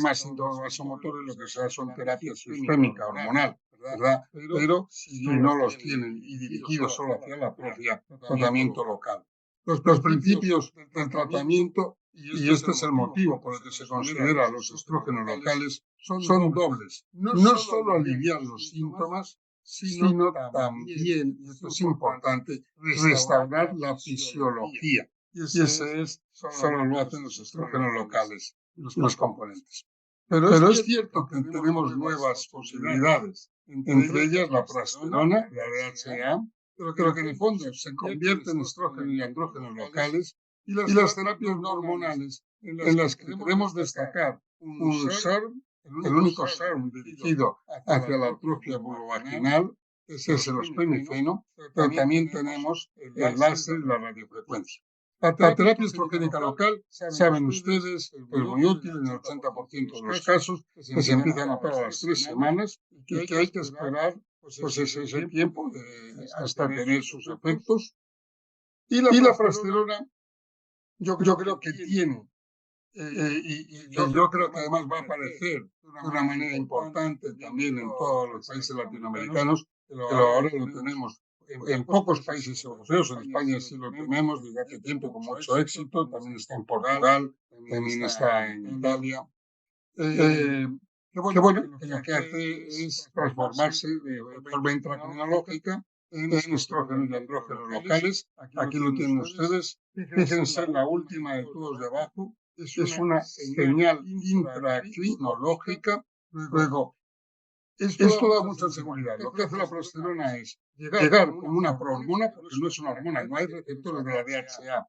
más síntomas vasomotores, lo que sea son terapias sistémicas, hormonal, ¿verdad? Pero si no los tienen y dirigidos solo hacia la atrofia, tratamiento local. Los principios del tratamiento, y este es el motivo por el que se considera los estrógenos locales, son dobles. No solo aliviar los síntomas, sino también, y esto es importante, restaurar la fisiología. Y ese es, solo lo hacen los estrógenos locales, los componentes. Pero es cierto que tenemos nuevas posibilidades, entre ellas la progesterona, la DHEA, pero que en el fondo se convierte en estrógeno y andrógenos locales, y las terapias no hormonales, en las que queremos destacar un SERM, el único SERM dirigido hacia la atrofia vulvovaginal, ese es el ospemifeno, pero también tenemos el láser y la radiofrecuencia. La terapia estrogénica local, saben ustedes, es muy útil en el 80% de los casos, que se empieza a notar a las 3 semanas y que hay que esperar pues ese tiempo hasta tener sus efectos. Y la progesterona, yo creo que tiene, y yo creo que además va a aparecer de una manera importante también en todos los países latinoamericanos, pero ahora lo tenemos en pocos países europeos. En España sí lo tenemos desde hace tiempo con mucho éxito, también está en Portugal, también está en Italia. Que bueno, que lo que hace es transformarse de forma intratecnológica en estrógenos y andrógenos locales. Aquí lo tienen ustedes. Fíjense en la última de todos de abajo. Es una señal intracrinológica. Luego, esto da mucha seguridad. Lo que hace la progesterona es llegar como una prohormona, porque no es una hormona, no hay receptores de la DHA.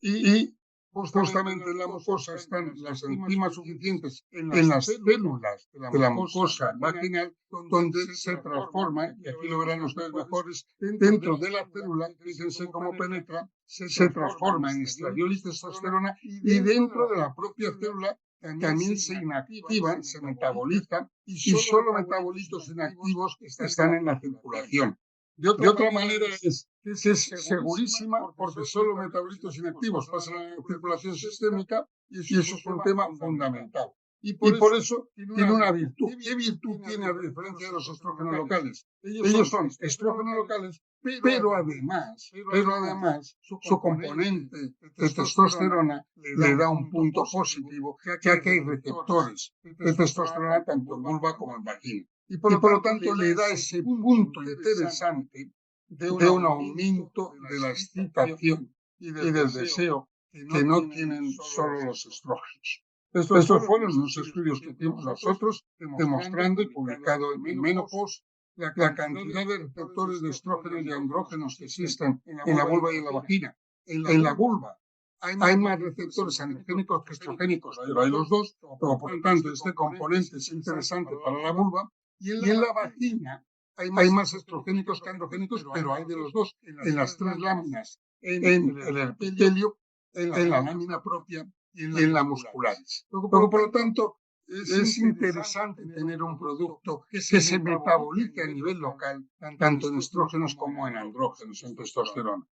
Y justamente en la mucosa están las enzimas suficientes en las células de la mucosa vaginal, donde se transforma, y aquí lo verán ustedes mejores, dentro de la célula, fíjense cómo penetra, se transforma en estradiol y testosterona, y dentro de la propia célula también se inactivan, se metabolizan, y solo metabolitos inactivos están en la circulación. De otra manera es segurísima, porque solo metabolitos inactivos pasan a la circulación sistémica, y eso es un tema fundamental. Y por eso tiene una virtud. ¿Qué virtud tiene a diferencia de los estrógenos locales? Ellos son estrógenos locales, pero además su componente de testosterona le da un punto positivo, ya que hay receptores de testosterona tanto en vulva como en vagina. Y por lo tanto le da ese punto interesante de un aumento de la excitación y del deseo que no tienen solo los estrógenos. Estos fueron los estudios que hicimos nosotros, demostrando y publicado en Menopause la cantidad de receptores de estrógenos y andrógenos que existen en la vulva y en la vagina. En la vulva hay más receptores androgénicos que estrogénicos, pero hay los dos, pero por lo tanto este componente es interesante para la vulva. Y en la vagina hay más estrogénicos que androgénicos, pero hay de los dos, en las tres láminas, en el epitelio, en la lámina propia y en la muscularis. Pero por lo tanto, es interesante tener un producto que se metabolice a nivel local, tanto en estrógenos como en andrógenos, en testosterona.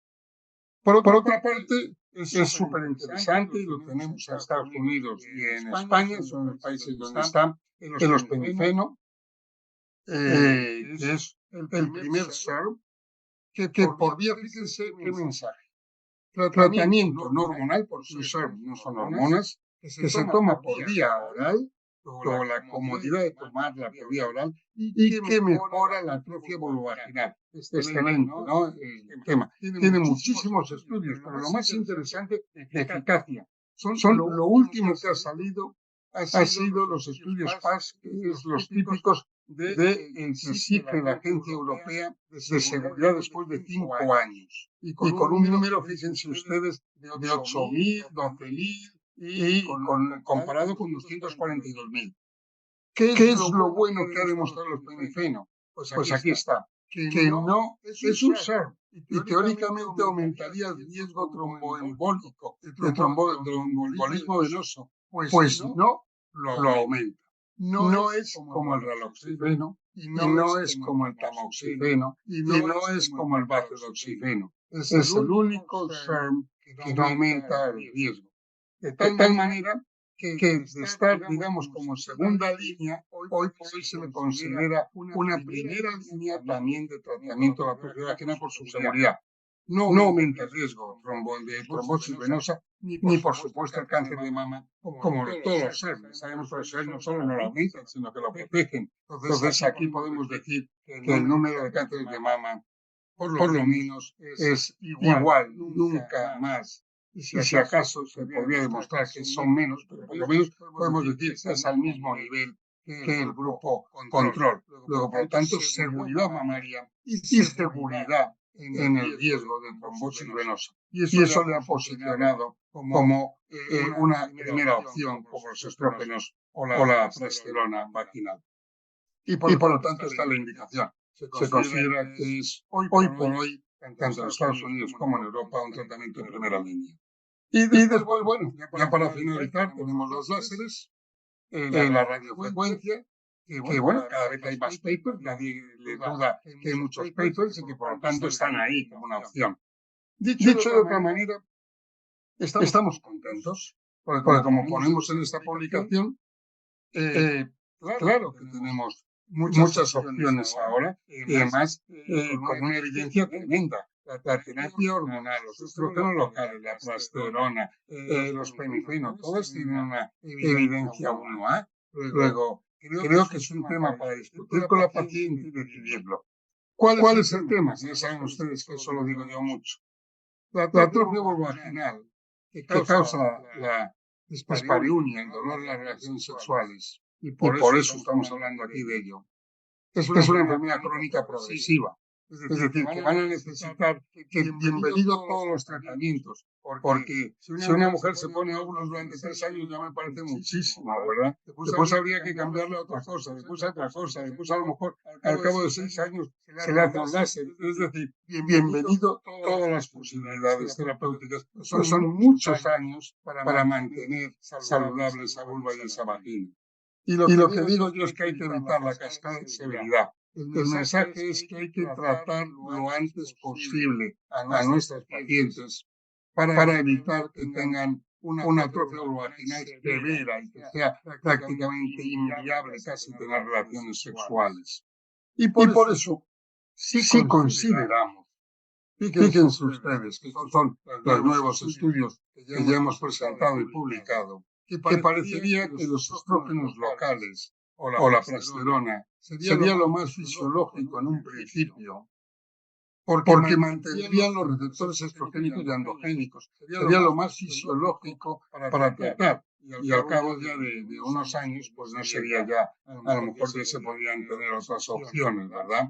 Por otra parte, es súper interesante y lo tenemos en Estados Unidos y en España, son los países donde están, el ospenifeno, que es el primer SERM, que por vía, fíjense qué mensaje. Tratamiento no hormonal, por su SERM no son hormonas, que se toma por vía oral, con la comodidad de tomarla por vía oral, y que mejora la atrofia vulvovaginal. Excelente, ¿no? El tema. Tiene muchísimos estudios, pero lo más interesante, de eficacia. Son lo último que ha salido, ha sido los estudios PAS, que es los típicos de que exige la Agencia Europea de Seguridad después de 5 años. Y con un número, fíjense ustedes, de 8.000, 12.000, y comparado con 242.000. ¿Qué es lo bueno que ha demostrado el ospenifeno? Pues aquí está. Que no es un SERM y teóricamente aumentaría el riesgo tromboembólico, de tromboembolismo venoso. Pues no lo aumenta. No es como el raloxifeno, y no es como el tamoxifeno, y no es como el bacedoxifeno. Es el único SERM que no aumenta el riesgo. De tal manera que de estar, digamos, como segunda línea, hoy por hoy se le considera una primera línea también de tratamiento de la atrofia vaginal por su seguridad. No aumenta el riesgo de trombosis venosa, ni por supuesto el cáncer de mama, como todos los SERM. Sabemos que los SERM no solo no lo aumentan, sino que lo protegen. Entonces aquí podemos decir que el número de cánceres de mama, por lo menos, es igual, nunca más. Y si acaso se podría demostrar que son menos, pero por lo menos podemos decir que es al mismo nivel que el grupo control. Luego, por lo tanto, seguridad mamaria y seguridad en el riesgo de trombosis venosa. Y eso le ha posicionado como una primera opción, como los estrógenos o la progesterona vaginal. Y por lo tanto está la indicación. Se considera que es hoy por hoy, tanto en Estados Unidos como en Europa, un tratamiento de primera línea. Y después, bueno, ya para finalizar, tenemos los láseres, la radiofrecuencia, que bueno, cada vez hay más papers, nadie le duda que hay muchos papers y que por lo tanto están ahí como una opción. Dicho de otra manera, estamos contentos, porque como ponemos en esta publicación, claro que tenemos muchas opciones ahora y además con una evidencia tremenda. La terapia hormonal, los estrógenos locales, la progesterona, los penifenos, todos tienen una evidencia 1A. Luego, creo que es un tema para discutir con la paciente y decidirlo. ¿Cuál es el tema? Ya saben ustedes que eso lo digo yo mucho. La atrofia vulvovaginal, que causa la dispareunia, el dolor en las relaciones sexuales, y por eso estamos hablando aquí de ello. Es una enfermedad crónica progresiva, es decir, que van a necesitar que bienvenido todos los tratamientos, porque si una mujer se pone óvulos durante 3 años ya me parece muchísimo, ¿verdad? Después habría que cambiarle a otra cosa, después a otra cosa, después a lo mejor al cabo de 6 años se le hace un láser. Es decir, bienvenido todas las posibilidades terapéuticas. Son muchos años para mantener saludable esa vulva y esa vagina. Y lo que digo yo es que hay que evitar la cascada de severidad. El mensaje es que hay que tratar lo antes posible a nuestros pacientes para evitar que tengan una atrofia vulvovaginal severa y que sea prácticamente inviable casi tener relaciones sexuales. Y por eso sí consideramos, fíjense ustedes, que estos son los nuevos estudios que ya hemos presentado y publicado, que parecería que los estrógenos locales o la progesterona sería lo más fisiológico en un principio, porque mantendrían los receptores estrogénicos y androgénicos. Sería lo más fisiológico para tratar. Y al cabo ya de unos años, pues no sería ya, a lo mejor ya se podrían tener otras opciones, ¿verdad?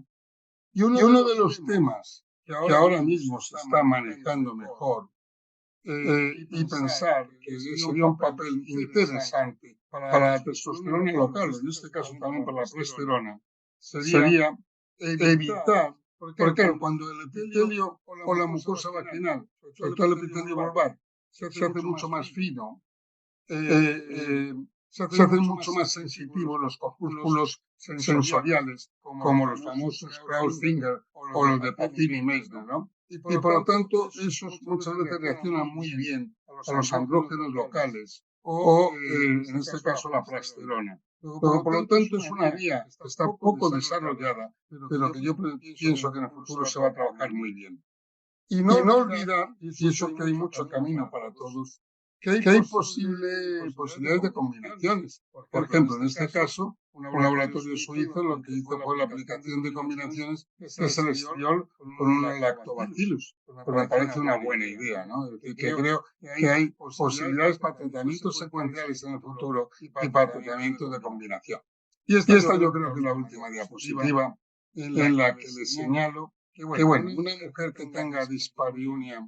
Y uno de los temas que ahora mismo se está manejando mejor y pensar que sería un papel interesante para la testosterona local, en este caso también para la progesterona, sería evitar, porque claro, cuando el epitelio o la mucosa vaginal, sobre todo el epitelio vulvar, se hace mucho más fino, se hacen mucho más sensitivos los corpúsculos sensoriales, como los famosos crow's finger o los de Pacini y Meissner, ¿no? Y por lo tanto, esos muchas veces reaccionan muy bien a los andrógenos locales o, en este caso, la progesterona. Pero, por lo tanto, es una vía que está poco desarrollada, pero que yo pienso que en el futuro se va a trabajar muy bien. Y no olvidar, y eso que hay mucho camino para todos, que hay posibilidades de combinaciones. Por ejemplo, en este caso, un laboratorio suizo lo que hizo fue la aplicación de combinaciones que es el estriol con un lactobacillus. Pues me parece una buena idea, ¿no? Es decir, que creo que hay posibilidades para tratamientos secuenciales en el futuro y para tratamientos de combinación. Y esta yo creo que es la última diapositiva en la que les señalo que, bueno, una mujer que tenga dispareunia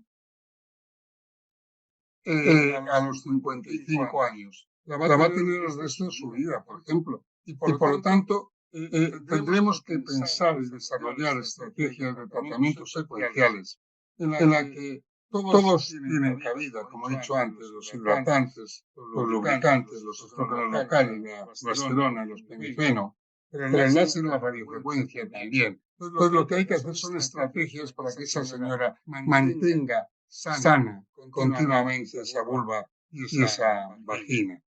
a los 55 años, la va a tener el resto de su vida, por ejemplo. Y por lo tanto, tendremos que pensar y desarrollar estrategias de tratamientos secuenciales en la que todos tienen cabida, como he dicho antes, los hidratantes, los lubricantes, los estrógenos locales, la progesterona, los clomifeno, pero el láser y la radiofrecuencia también. Entonces, lo que hay que hacer son estrategias para que esa señora mantenga sana continuamente esa vulva y esa vagina.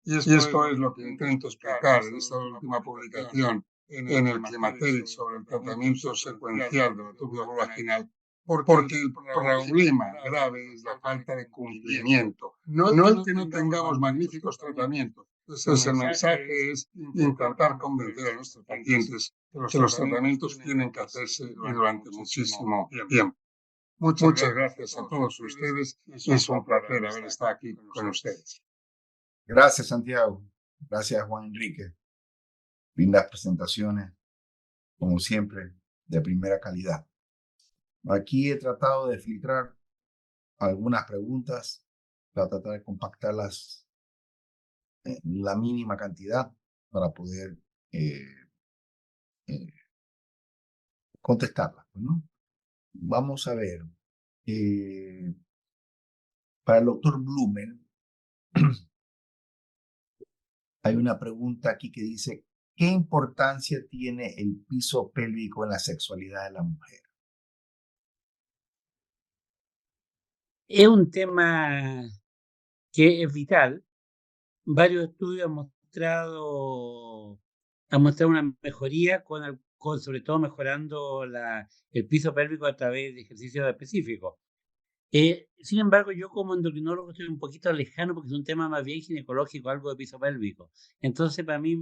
Y esto es lo que intento explicar en esta última publicación en el Climateric sobre el tratamiento secuencial de la atrofia vaginal, porque el problema grave es la falta de cumplimiento. No el que no tengamos magníficos tratamientos. Entonces, el mensaje es intentar convencer a nuestros pacientes que los tratamientos tienen que hacerse y durante muchísimo tiempo. Muchas gracias a todos ustedes. Es un placer haber estado aquí con ustedes. Gracias, Santiago. Gracias, Juan Enrique. Lindas presentaciones, como siempre, de primera calidad. Aquí he tratado de filtrar algunas preguntas para tratar de compactarlas en la mínima cantidad para poder contestarlas, ¿no? Vamos a ver. Para el doctor Blumel, hay una pregunta aquí que dice, ¿qué importancia tiene el piso pélvico en la sexualidad de la mujer? Es un tema que es vital. Varios estudios han mostrado una mejoría con sobre todo mejorando el piso pélvico a través de ejercicios específicos. Sin embargo, yo como endocrinólogo estoy un poquito lejano porque es un tema más bien ginecológico, algo de piso pélvico. Entonces, para mí,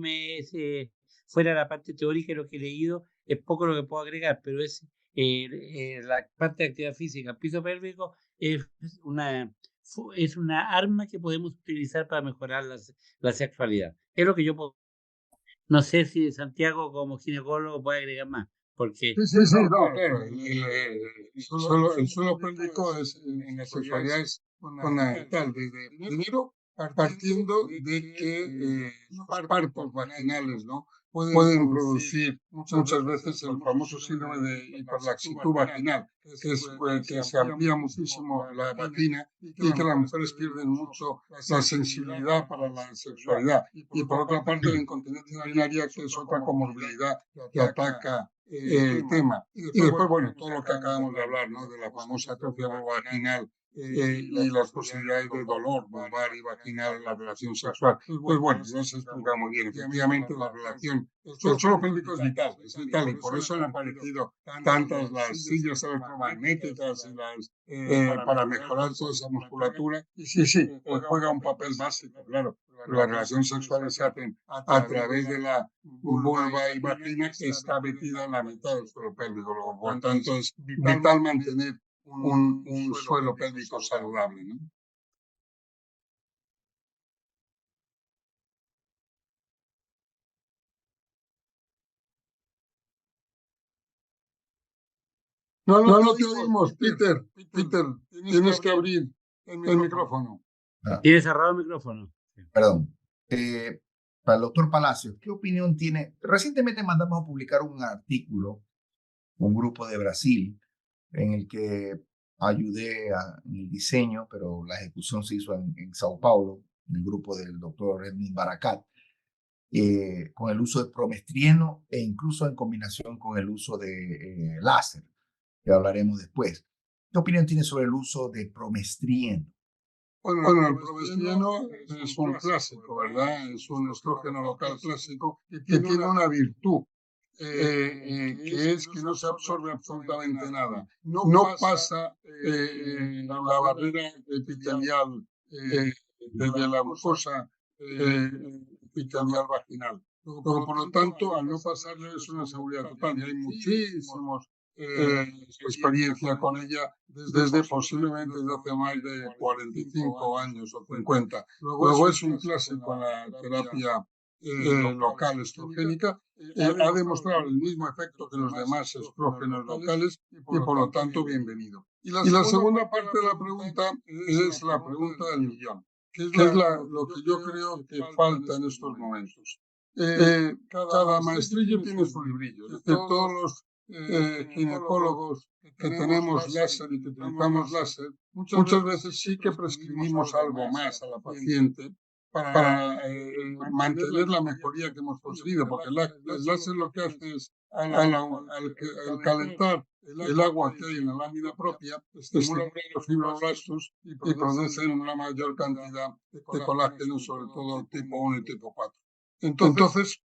fuera la parte teórica y lo que he leído, es poco lo que puedo agregar, pero es la parte de actividad física. El piso pélvico es una arma que podemos utilizar para mejorar la sexualidad. Es lo que yo puedo. No sé si Santiago, como ginecólogo, puede agregar más, porque Sí, no, claro. El suelo pélvico en la sexualidad es fundamental. Primero, partiendo de que los partos vaginales, ¿no? Pueden producir muchas veces el famoso síndrome de hiperlaxitud vaginal, que es que se amplía muchísimo la vagina y que las mujeres pierden mucho la sensibilidad para la sexualidad. Y por otra parte, la incontinencia urinaria, que es otra comorbilidad que ataca el tema. Y después, bueno, todo lo que acabamos de hablar, ¿no? De la famosa atrofia vaginal y las posibilidades de dolor vulvar y vaginal en la relación sexual. Pues bueno, ya se explica muy bien. Efectivamente, la relación, el suelo pélvico es vital, y por eso han aparecido tantas las sillas electromagnéticas y las para mejorar toda esa musculatura. Y sí, juega un papel básico, claro. Las relaciones sexuales se hacen a través de la vulva y vagina, que está metida en la mitad del suelo pélvico. Por lo tanto, es vital mantener un suelo pélvico saludable, ¿no? No te oímos, Peter. Peter, tienes que abrir el micrófono. ¿Tiene cerrado el micrófono? Perdón. Para el doctor Palacios, ¿qué opinión tiene? Recientemente mandamos a publicar un artículo, un grupo de Brasil, en el que ayudé en el diseño, pero la ejecución se hizo en Sao Paulo, en el grupo del doctor Edmund Barakat, con el uso de promestrieno e incluso en combinación con el uso de láser, que hablaremos después. ¿Qué opinión tiene sobre el uso de promestrieno? Bueno, el promestrieno es un clásico, ¿verdad? Es un estrógeno local clásico que tiene una virtud, que es que no se absorbe absolutamente nada. No pasa la barrera epitelial desde la mucosa epitelial vaginal. Luego, por lo tanto, al no pasarle es una seguridad total. Y hay muchísimos experiencia con ella desde posiblemente desde hace más de 45 años o 50. Luego es un clásico en la terapia local estrogénica. Ha demostrado el mismo efecto que los demás estrógenos locales y por lo tanto bienvenido. Y la segunda parte de la pregunta es la pregunta del millón, que es lo que yo creo que falta en estos momentos. Cada maestrillo tiene su librillo, es decir, todos los ginecólogos que tenemos láser y que utilizamos láser, muchas veces sí que prescribimos algo más a la paciente para mantener la mejoría que hemos conseguido, porque el láser lo que hace es, al calentar el agua que hay en la lámina propia, estimula los fibroblastos y producen una mayor cantidad de colágeno, sobre todo el tipo 1 y tipo 4. Entonces,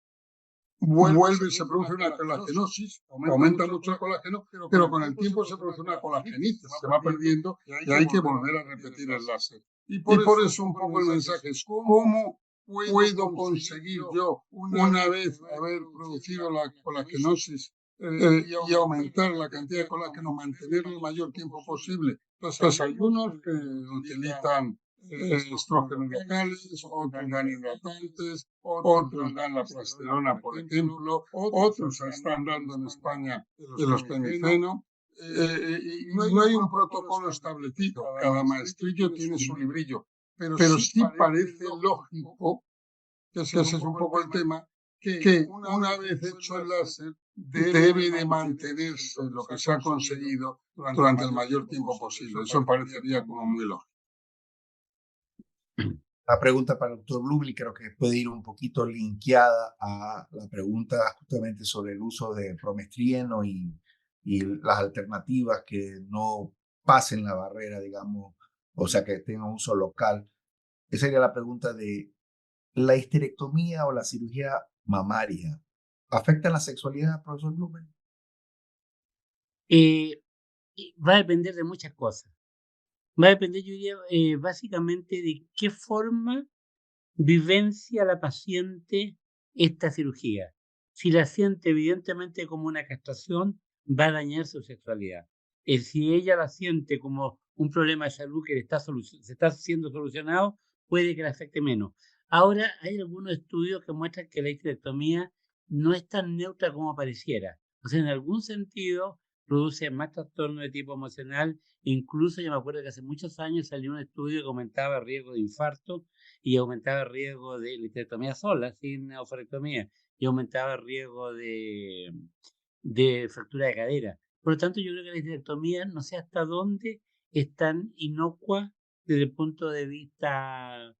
vuelve y se produce una colagenosis, aumenta mucho el colágeno, pero con el tiempo se produce una colagenitis, se va perdiendo y hay que volver a repetir el láser. Y por eso un poco el mensaje es: ¿cómo puedo conseguir yo, una vez haber producido la colagenosis y aumentar la cantidad de colágeno, mantenerlo el mayor tiempo posible? Entonces hay unos que utilizan estrógenos locales, otros dan hidratantes, otros dan la plasterona, por ejemplo, otros están dando en España el ospemifeno. No hay un protocolo establecido, cada maestrillo tiene su librillo, pero sí parece lógico, que ese es un poco el tema, que una vez hecho el láser debe de mantenerse lo que se ha conseguido durante el mayor tiempo posible. Eso parecería como muy lógico. La pregunta para el doctor Blumel creo que puede ir un poquito linkeada a la pregunta justamente sobre el uso de promestrieno y las alternativas que no pasen la barrera, digamos, o sea, que tengan uso local. Esa sería la pregunta de la histerectomía o la cirugía mamaria. ¿Afecta la sexualidad, profesor Blumel? Va a depender de muchas cosas. Va a depender, yo diría, básicamente de qué forma vivencia la paciente esta cirugía. Si la siente evidentemente como una castración, va a dañar su sexualidad. Si ella la siente como un problema de salud que se está siendo solucionado, puede que la afecte menos. Ahora, hay algunos estudios que muestran que la histerectomía no es tan neutra como pareciera. O sea, en algún sentido, produce más trastorno de tipo emocional. Incluso yo me acuerdo que hace muchos años salió un estudio que aumentaba riesgo de infarto y aumentaba el riesgo de la histerectomía sola, sin ofarectomía, y aumentaba el riesgo de fractura de cadera. Por lo tanto, yo creo que la histerectomía no sé hasta dónde es tan inocua desde el punto de vista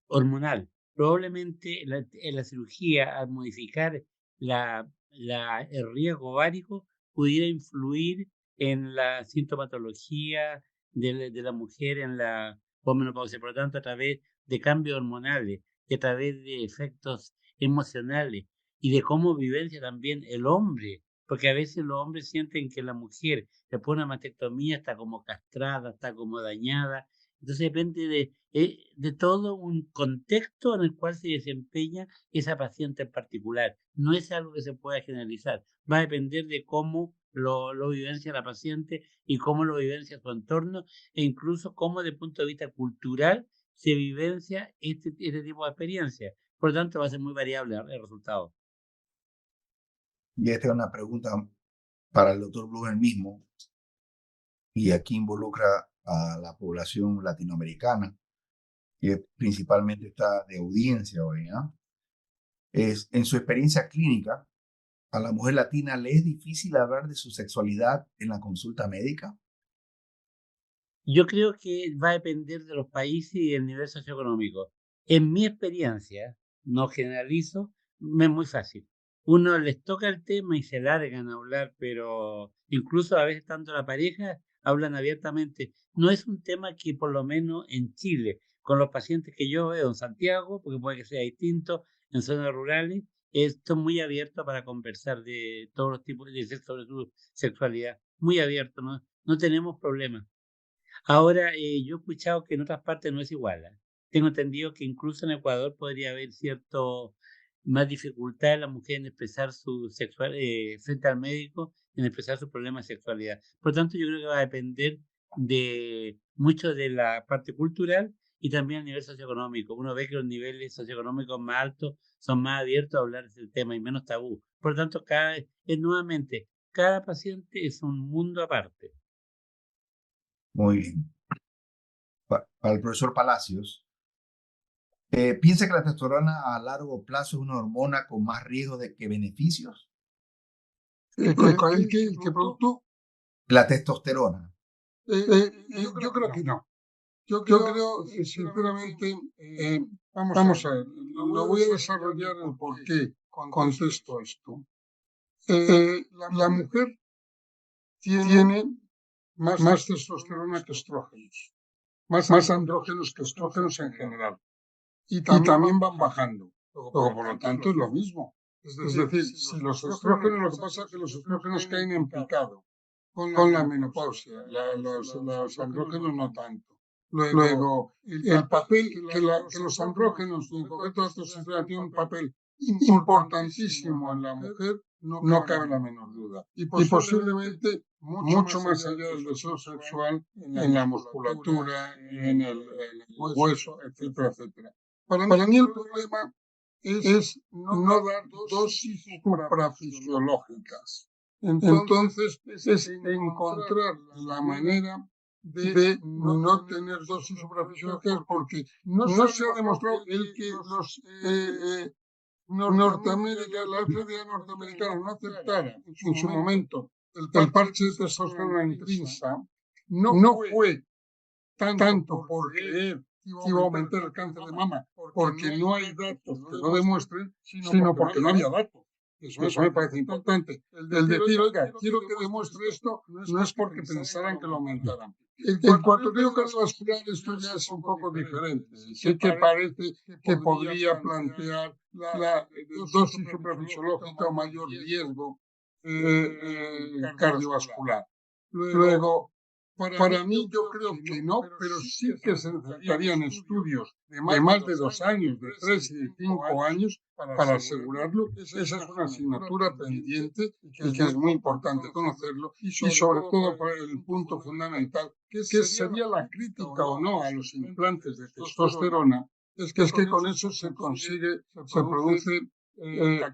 hormonal. Probablemente en la cirugía, al modificar la el riesgo ovárico pudiera influir en la sintomatología de la mujer en la posmenopausia. Por lo tanto, a través de cambios hormonales, y a través de efectos emocionales y de cómo vivencia también el hombre, porque a veces los hombres sienten que la mujer le pone una mastectomía, está como castrada, está como dañada. Entonces depende de todo un contexto en el cual se desempeña esa paciente en particular. No es algo que se pueda generalizar. Va a depender de cómo lo vivencia la paciente y cómo lo vivencia su entorno e incluso cómo desde el punto de vista cultural se vivencia este tipo de experiencia. Por lo tanto, va a ser muy variable el resultado. Y esta es una pregunta para el doctor Blumen mismo, y aquí involucra a la población latinoamericana, que principalmente está de audiencia hoy, ¿no? En su experiencia clínica, ¿a la mujer latina le es difícil hablar de su sexualidad en la consulta médica? Yo creo que va a depender de los países y del nivel socioeconómico. En mi experiencia, no generalizo, me es muy fácil. Uno les toca el tema y se largan a hablar, pero incluso a veces tanto la pareja hablan abiertamente. No es un tema que por lo menos en Chile, con los pacientes que yo veo en Santiago, porque puede que sea distinto, en zonas rurales, esto muy abierto para conversar de todos los tipos de sexo, sobre su sexualidad. Muy abierto, no tenemos problemas. Ahora, yo he escuchado que en otras partes no es igual, ¿ah? Tengo entendido que incluso en Ecuador podría haber cierto más dificultad en la mujer en expresar su sexual frente al médico, en expresar su problema de sexualidad. Por lo tanto, yo creo que va a depender de mucho de la parte cultural y también a nivel socioeconómico. Uno ve que los niveles socioeconómicos más altos son más abiertos a hablar del tema y menos tabú. Por lo tanto, nuevamente, cada paciente es un mundo aparte. Muy bien. Para el profesor Palacios, ¿piensa que la testosterona a largo plazo es una hormona con más riesgo de que beneficios? ¿El qué producto? La testosterona. Yo creo que no. Yo creo, sinceramente, vamos a ver, lo voy a desarrollar el por qué contesto esto. La mujer tiene más testosterona que estrógenos, más andrógenos que estrógenos en general, y también van bajando. Luego, por lo tanto, es lo mismo. Es decir, si los estrógenos, lo que pasa es que los estrógenos caen en picado con la menopausia, los andrógenos no tanto. Luego, el papel que los andrógenos, y en concreto la testosterona, tienen un papel importantísimo en la mujer, no cabe la menor duda. Y posiblemente mucho más allá del deseo sexual, en la musculatura, en el hueso, etcétera, etcétera. Para mí el problema es no dar dosis suprafisiológicas. Entonces, es encontrar la manera de no tener dosis suprafisiológicas, porque no se ha demostrado el que los Norteamérica, la FDA norteamericana no aceptara en su momento el parche de testosterona intrínseca, no fue tanto por creer que iba a aumentar el cáncer de mama, porque no hay datos que lo demuestren, sino porque no había datos. Eso me parece importante. El decir, oiga, quiero que demuestre esto, no es porque pensaran que lo aumentaran. En cuanto a cardiovascular, esto ya es un poco diferente. Sí que parece que podría plantear la dosis suprafisiológica o mayor riesgo cardiovascular. Luego, para mí yo creo que no, pero sí que se necesitarían estudios de más de 2 años, de 3 y de 5 años para asegurarlo. Esa es una asignatura pendiente y que es muy importante conocerlo, y sobre todo para el punto fundamental, que sería la crítica o no a los implantes de testosterona, es que con eso se produce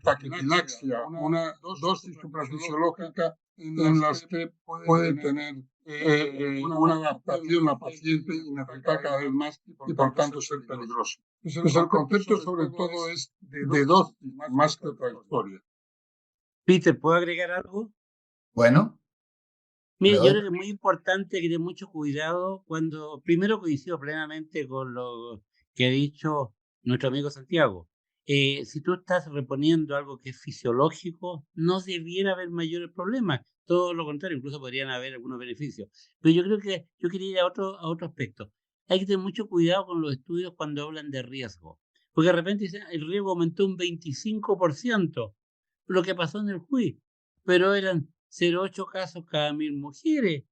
taquifilaxia, una dosis suprafisiológica en las que puede tener una adaptación la paciente y necesitar cada vez más, y por tanto ser peligroso. Pues el concepto sobre todo es de dosis más que trayectoria. Peter, ¿puedo agregar algo? Bueno, le Mire, yo doy. creo que es muy importante que dé mucho cuidado primero coincido plenamente con lo que ha dicho nuestro amigo Santiago. Si tú estás reponiendo algo que es fisiológico, no debiera haber mayores problemas. Todo lo contrario, incluso podrían haber algunos beneficios. Pero yo creo que yo quería ir a otro aspecto. Hay que tener mucho cuidado con los estudios cuando hablan de riesgo. Porque de repente dicen, el riesgo aumentó un 25%, lo que pasó en el juicio, pero eran 0,8 casos cada 1000 mujeres.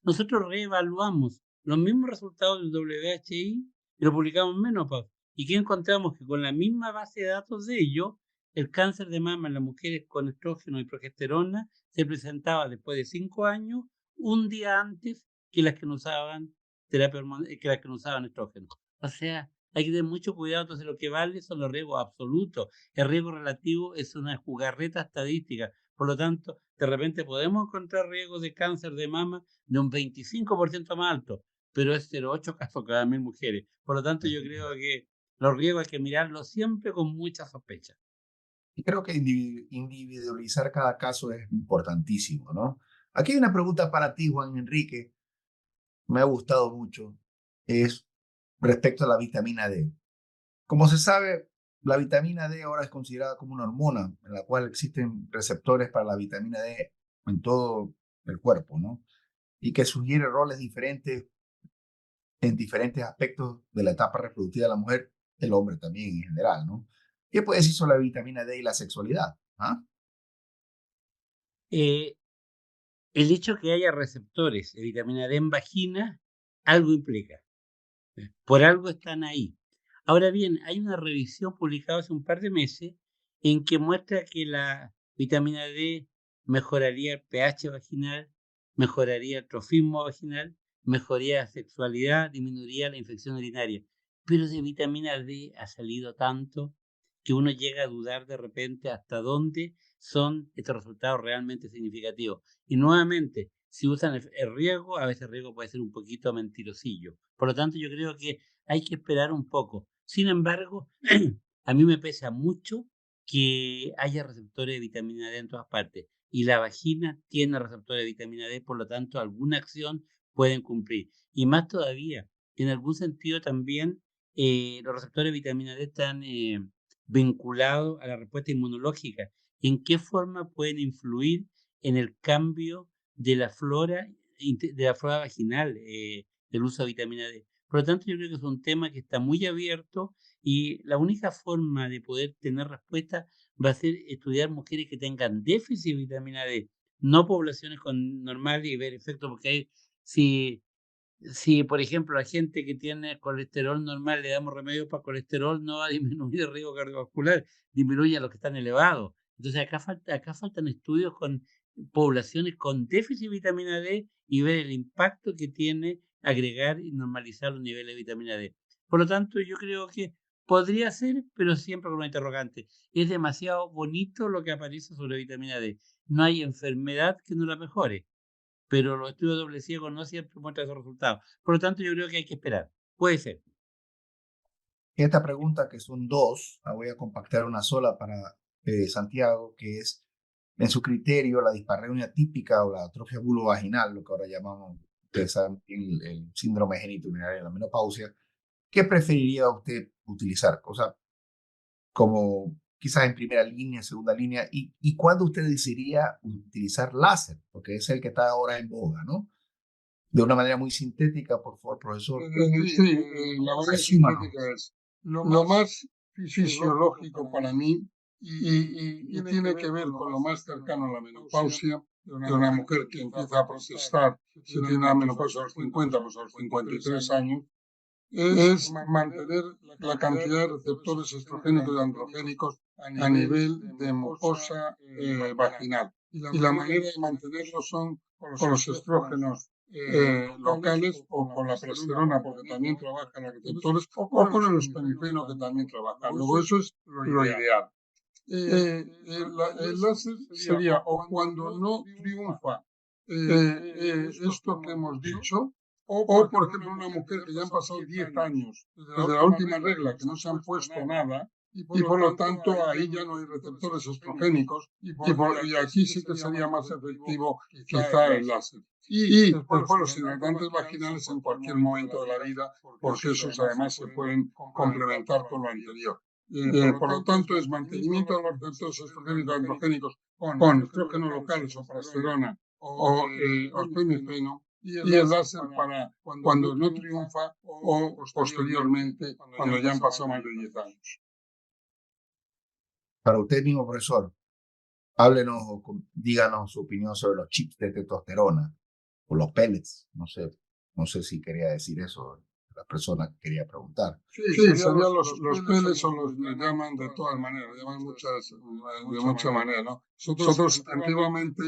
Nosotros reevaluamos los mismos resultados del WHI y lo publicamos en Menopause. ¿Y qué encontramos? Que con la misma base de datos de ellos, el cáncer de mama en las mujeres con estrógeno y progesterona se presentaba después de 5 años, un día antes que las que no usaban que las que no usaban estrógeno. O sea, hay que tener mucho cuidado. Entonces, lo que vale son los riesgos absolutos. El riesgo relativo es una jugarreta estadística. Por lo tanto, de repente podemos encontrar riesgos de cáncer de mama de un 25% más alto, pero es 0,8 casos cada 1000 mujeres. Por lo tanto, yo creo que los riesgos hay que mirarlos siempre con mucha sospecha. Y creo que individualizar cada caso es importantísimo, ¿no? Aquí hay una pregunta para ti, Juan Enrique. Me ha gustado mucho. Es respecto a la vitamina D. Como se sabe, la vitamina D ahora es considerada como una hormona en la cual existen receptores para la vitamina D en todo el cuerpo, ¿no? Y que sugiere roles diferentes en diferentes aspectos de la etapa reproductiva de la mujer, del hombre también en general, ¿no? ¿Qué puedes decir sobre la vitamina D y la sexualidad? ¿Ah? Eh, el hecho que haya receptores de vitamina D en vagina, algo implica. Por algo están ahí. Ahora bien, hay una revisión publicada hace un par de meses en que muestra que la vitamina D mejoraría el pH vaginal, mejoraría el trofismo vaginal, mejoraría la sexualidad, disminuiría la infección urinaria. Pero de vitamina D ha salido tanto que uno llega a dudar de repente hasta dónde son estos resultados realmente significativos. Y nuevamente, si usan el riesgo, a veces el riesgo puede ser un poquito mentirosillo. Por lo tanto, yo creo que hay que esperar un poco. Sin embargo, a mí me pesa mucho que haya receptores de vitamina D en todas partes. Y la vagina tiene receptores de vitamina D, por lo tanto, alguna acción pueden cumplir. Y más todavía, en algún sentido también los receptores de vitamina D están vinculados a la respuesta inmunológica. ¿En qué forma pueden influir en el cambio de la flora, vaginal del uso de vitamina D? Por lo tanto, yo creo que es un tema que está muy abierto y la única forma de poder tener respuesta va a ser estudiar mujeres que tengan déficit de vitamina D, no poblaciones con normales y ver efectos, porque si, si, por ejemplo, a la gente que tiene colesterol normal le damos remedios para colesterol, no va a disminuir el riesgo cardiovascular, disminuye a los que están elevados. Entonces, acá faltan estudios con poblaciones con déficit de vitamina D y ver el impacto que tiene agregar y normalizar los niveles de vitamina D. Por lo tanto, yo creo que podría ser, pero siempre con una interrogante. Es demasiado bonito lo que aparece sobre vitamina D. No hay enfermedad que no la mejore, pero los estudios doble ciego no siempre muestran esos resultados. Por lo tanto, yo creo que hay que esperar. Puede ser. Esta pregunta, que son dos, la voy a compactar una sola para Santiago, que es, en su criterio, la dispareunia típica o la atrofia vulvovaginal, lo que ahora llamamos, ustedes saben, el síndrome genitourinario de la menopausia, ¿qué preferiría usted utilizar? O sea, como quizás en primera línea, segunda línea, y cuándo usted decidiría utilizar láser, porque es el que está ahora en boga, ¿no? De una manera muy sintética, por favor, profesor. Sí, la manera sintética es lo más fisiológico para mí y tiene que ver con lo más cercano a la menopausia de una mujer que empieza a protestar si tiene una menopausia a los 50, pues a los 53 años, es mantener la cantidad de receptores estrogénicos y androgénicos a nivel de mucosa vaginal. Y la manera de mantenerlo son con los estrógenos locales o con la progesterona, porque también trabajan los receptores, o con el esplenifeno, que también trabaja. Luego, eso es lo ideal. El láser sería, o cuando no triunfa esto que hemos dicho, o, por ejemplo, una mujer que ya han pasado 10 años desde la última regla, que no se han puesto nada, y por lo tanto ahí ya no hay receptores estrogénicos, y aquí sí que sería más efectivo quizá el láser. Y después los hidratantes vaginales en cualquier momento de la vida, porque esos además se pueden complementar con lo anterior. Por lo tanto, es mantenimiento de los receptores estrogénicos androgénicos con estrógenos locales o progesterona o tamoxifeno, y el láser para cuando no triunfa o posteriormente cuando ya han pasado más de 10 años. Para usted mismo, profesor, háblenos o díganos su opinión sobre los chips de testosterona o los pellets. No sé si quería decir eso la persona que quería preguntar. Sí, serían los pellets o los le llaman de todas maneras, llaman de muchas maneras, ¿no? Nosotros antiguamente,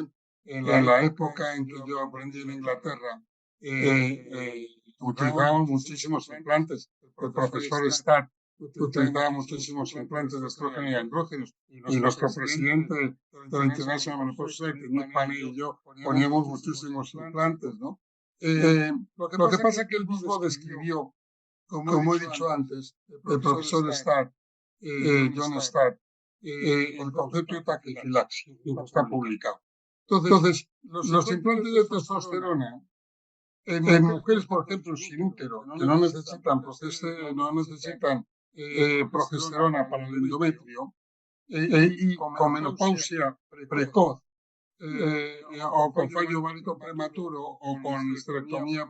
en la época en que yo aprendí en Inglaterra, utilizábamos muchísimos implantes. El profesor Stark utilizaba muchísimos implantes de estrógeno y andrógenos, y nuestro presidente de la International Menopause Society, Nick Panay, y yo poníamos muchísimos implantes, ¿no? Lo que pasa es que él mismo describió, como he dicho antes, el profesor Stark, John Stark, el concepto de taquifilaxia, que está publicado. Entonces, los implantes de testosterona en mujeres, por ejemplo, sin útero, que no necesitan progesterona para el endometrio, y con menopausia precoz, o con fallo ovárico prematuro o con histerectomía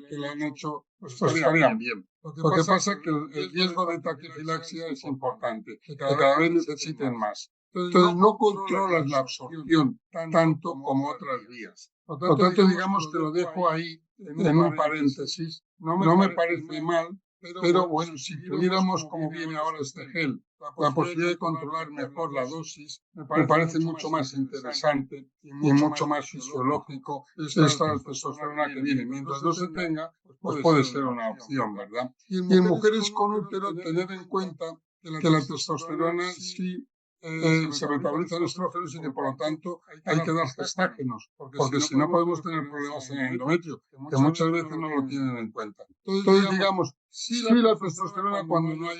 que le han hecho, pues estarían bien. Lo que pasa es que el riesgo de taquifilaxia es importante, que cada vez necesiten más. Entonces no controlas la absorción tanto como otras vías. Por lo tanto, digamos que lo dejo ahí en un paréntesis. No me parece mal, pero bueno, si tuviéramos, como viene ahora este gel, la posibilidad de controlar mejor la dosis, me parece mucho más interesante y mucho más fisiológico esta testosterona que viene. Mientras no se tenga, pues puede ser una opción, ¿verdad? Y en mujeres con útero, tener en cuenta que la testosterona sí se metabolizan estrógenos y que por lo tanto hay que dar gestágenos, porque si no podemos tener problemas en el endometrio, que muchas veces no lo tienen en cuenta. Entonces, digamos, sí la testosterona cuando no hay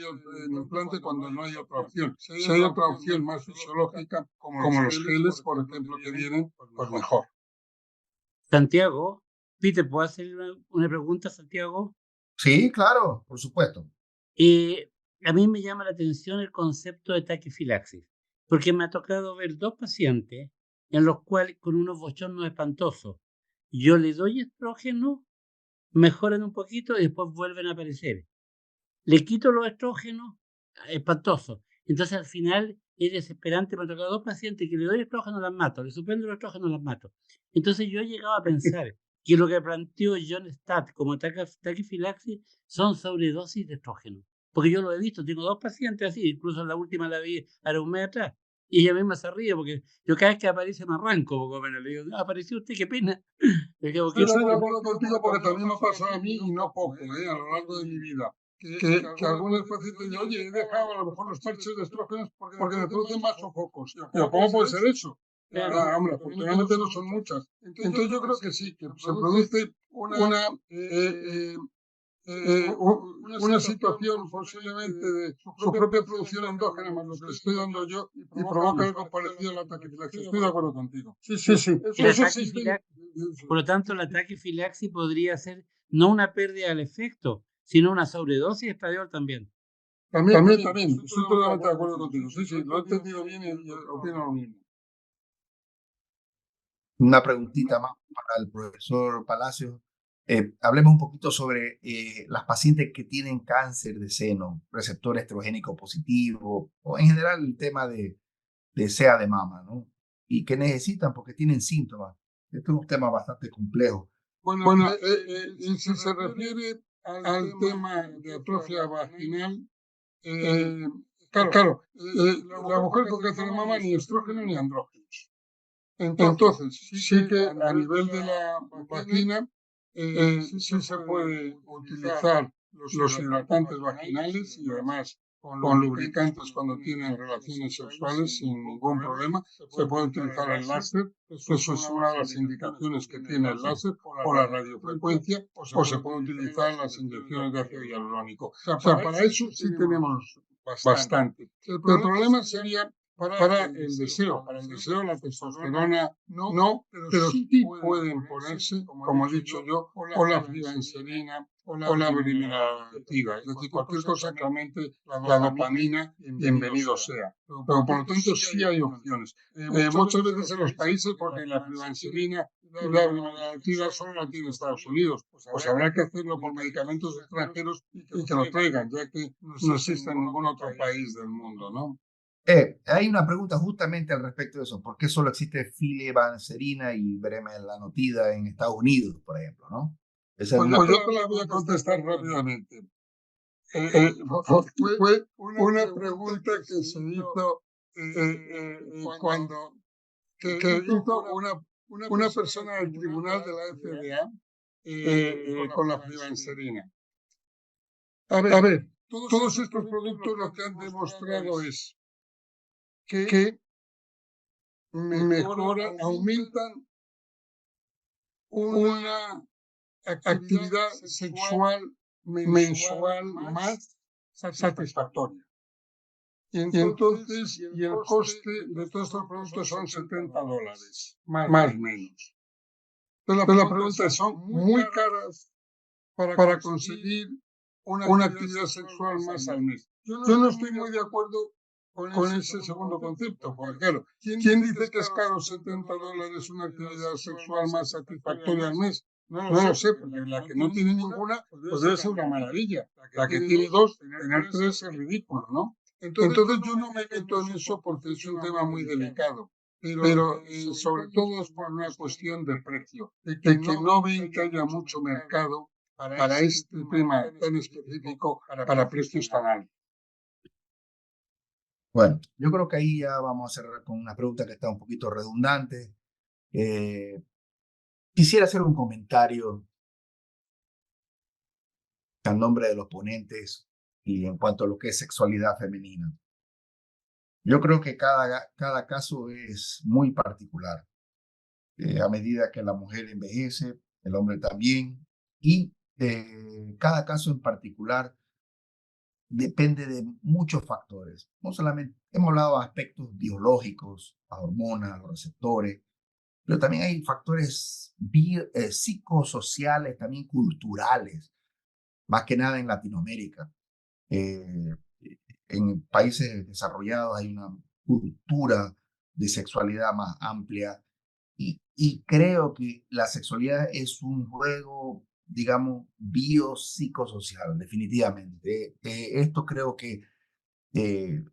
implante, cuando no hay otra opción. Si hay otra opción más fisiológica, como los geles, por ejemplo, que vienen, pues mejor. Santiago, Peter, ¿puedo hacer una pregunta, Santiago? Sí, claro, por supuesto. A mí me llama la atención el concepto de taquifilaxis, porque me ha tocado ver 2 pacientes en los cuales con unos bochornos espantosos, yo le doy estrógeno, mejoran un poquito y después vuelven a aparecer. Le quito los estrógenos, espantoso. Entonces al final es desesperante. Me ha tocado 2 pacientes que le doy estrógeno, las mato, le suspendo los estrógenos, las mato. Entonces yo he llegado a pensar que lo que planteó John Stott como taquifilaxis son sobredosis de estrógeno. Porque yo lo he visto, tengo 2 pacientes así, incluso la última la vi a un mes atrás. Y ella misma se ríe porque yo cada vez que aparece me arranco poco menos. Le digo, apareció usted, qué pena. Le digo, Yo estoy de acuerdo contigo porque también me ha pasado a mí y no poco, a lo largo de mi vida. Que algunos pacientes dicen, oye, he dejado a lo mejor los parches de estrógenos porque me producen más sofocos. Pero ¿cómo puede ser eso? Hombre, afortunadamente no son muchas. Entonces yo creo que sí, que se produce una situación posiblemente de su propia producción endógena más lo que le estoy dando yo y provoca algo parecido a la taquifilaxia. Estoy de acuerdo contigo. Sí. Eso sí. Por lo tanto, la taquifilaxis podría ser no una pérdida del efecto, sino una sobredosis de estradiol también. También. Estoy totalmente de acuerdo contigo. Sí, lo he entendido bien y opino lo mismo. Una preguntita más para el profesor Palacios. Hablemos un poquito sobre las pacientes que tienen cáncer de seno, receptor estrogénico positivo, o en general el tema de SEA de mama, ¿no? Y que necesitan porque tienen síntomas. Esto es un tema bastante complejo. Bueno, si se refiere al tema de atrofia vaginal, claro, la mujer con cáncer de mama ni estrógeno ni andrógenos. Entonces, sí que a nivel de la vagina, sí se puede utilizar los hidratantes vaginales y además con lubricantes cuando tienen relaciones sexuales sin ningún problema. Se puede utilizar el láser, eso es una de las indicaciones que tiene el láser, o la radiofrecuencia, o se puede utilizar las inyecciones de ácido hialurónico. O sea, para eso sí tenemos bastante. El problema sería para el deseo. Para el deseo la testosterona no, pero sí pueden ponerse, como he dicho yo, o la flibanserina o la bulimia activa. Es decir, cualquier cosa que aumente la dopamina, bienvenido sea. Pero por lo tanto sí hay opciones. Muchas veces en los países, porque la flibanserina y la bulimia activa solo la tiene Estados Unidos, pues habrá que hacerlo por medicamentos extranjeros y que los traigan, ya que no existe en ningún otro país del mundo, ¿no? Hay una pregunta justamente al respecto de eso. ¿Por qué solo existe filibanserina y bremelanotida en Estados Unidos, por ejemplo, ¿no? Esa es Pues una... yo te la voy a contestar rápidamente. Fue una pregunta que se hizo cuando hizo una persona del tribunal de la FDA con la flibanserina. A ver, todos estos productos lo que han demostrado es que mejoran, aumentan una actividad sexual mensual más satisfactoria. Y entonces, y el coste de todos estos productos son $70, más o menos. Entonces la pregunta es, ¿son muy caras para conseguir una actividad sexual más al mes? Yo no estoy muy de acuerdo con ese segundo concepto, porque claro, ¿quién dice que es caro $70 una actividad sexual más satisfactoria al mes? No lo sé, porque la que no tiene ninguna, pues debe ser una maravilla. La que tiene dos, tener tres es ridículo, ¿no? Entonces yo no me meto en eso porque es un tema muy delicado. Pero sobre todo es por una cuestión de precio, de que no ven que haya mucho mercado para este tema tan específico, para precios tan altos. Bueno, yo creo que ahí ya vamos a cerrar con una pregunta que está un poquito redundante. Quisiera hacer un comentario al nombre de los ponentes y en cuanto a lo que es sexualidad femenina. Yo creo que cada caso es muy particular. A medida que la mujer envejece, el hombre también, y cada caso en particular depende de muchos factores. No solamente hemos hablado de aspectos biológicos, las hormonas, los receptores, pero también hay factores psicosociales, también culturales, más que nada en Latinoamérica. Eh, en países desarrollados hay una cultura de sexualidad más amplia y creo que la sexualidad es un juego, digamos, biopsicosocial, definitivamente. Esto creo que eh,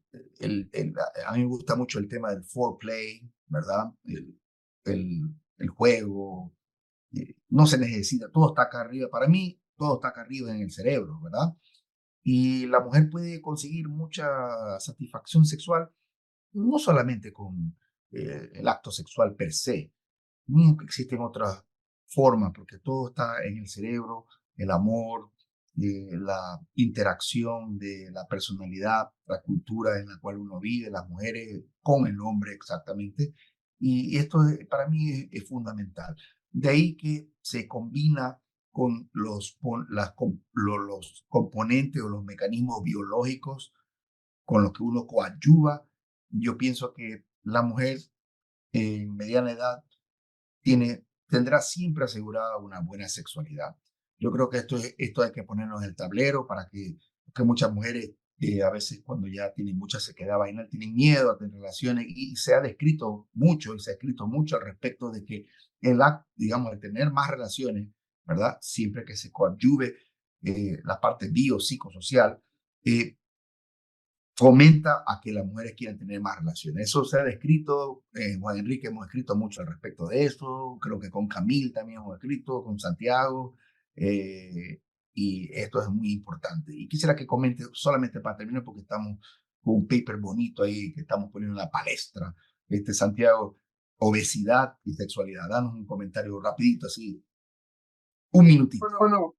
a mí me gusta mucho el tema del foreplay, ¿verdad? El juego, no se necesita, todo está acá arriba. Para mí, todo está acá arriba en el cerebro, ¿verdad? Y la mujer puede conseguir mucha satisfacción sexual, no solamente con el acto sexual per se, mismo que existen otras formas, porque todo está en el cerebro, el amor, la interacción de la personalidad, la cultura en la cual uno vive, las mujeres con el hombre exactamente. Y esto para mí es fundamental. De ahí que se combina con los componentes o los mecanismos biológicos con los que uno coadyuva. Yo pienso que la mujer en mediana edad tendrá siempre asegurada una buena sexualidad. Yo creo que esto hay que ponerlo en el tablero para que muchas mujeres a veces cuando ya tienen mucha sequedad vaginal tienen miedo a tener relaciones y se ha descrito mucho y se ha escrito mucho al respecto de que el acto, digamos, de tener más relaciones, ¿verdad? Siempre que se coadyuve la parte biopsicosocial, fomenta a que las mujeres quieran tener más relaciones. Eso se ha descrito, Juan Enrique hemos escrito mucho al respecto de eso, creo que con Camil también hemos escrito, con Santiago, y esto es muy importante. Y quisiera que comente solamente para terminar, porque estamos con un paper bonito ahí que estamos poniendo en la palestra, Santiago, obesidad y sexualidad. Danos un comentario rapidito, así, un minutito. Bueno,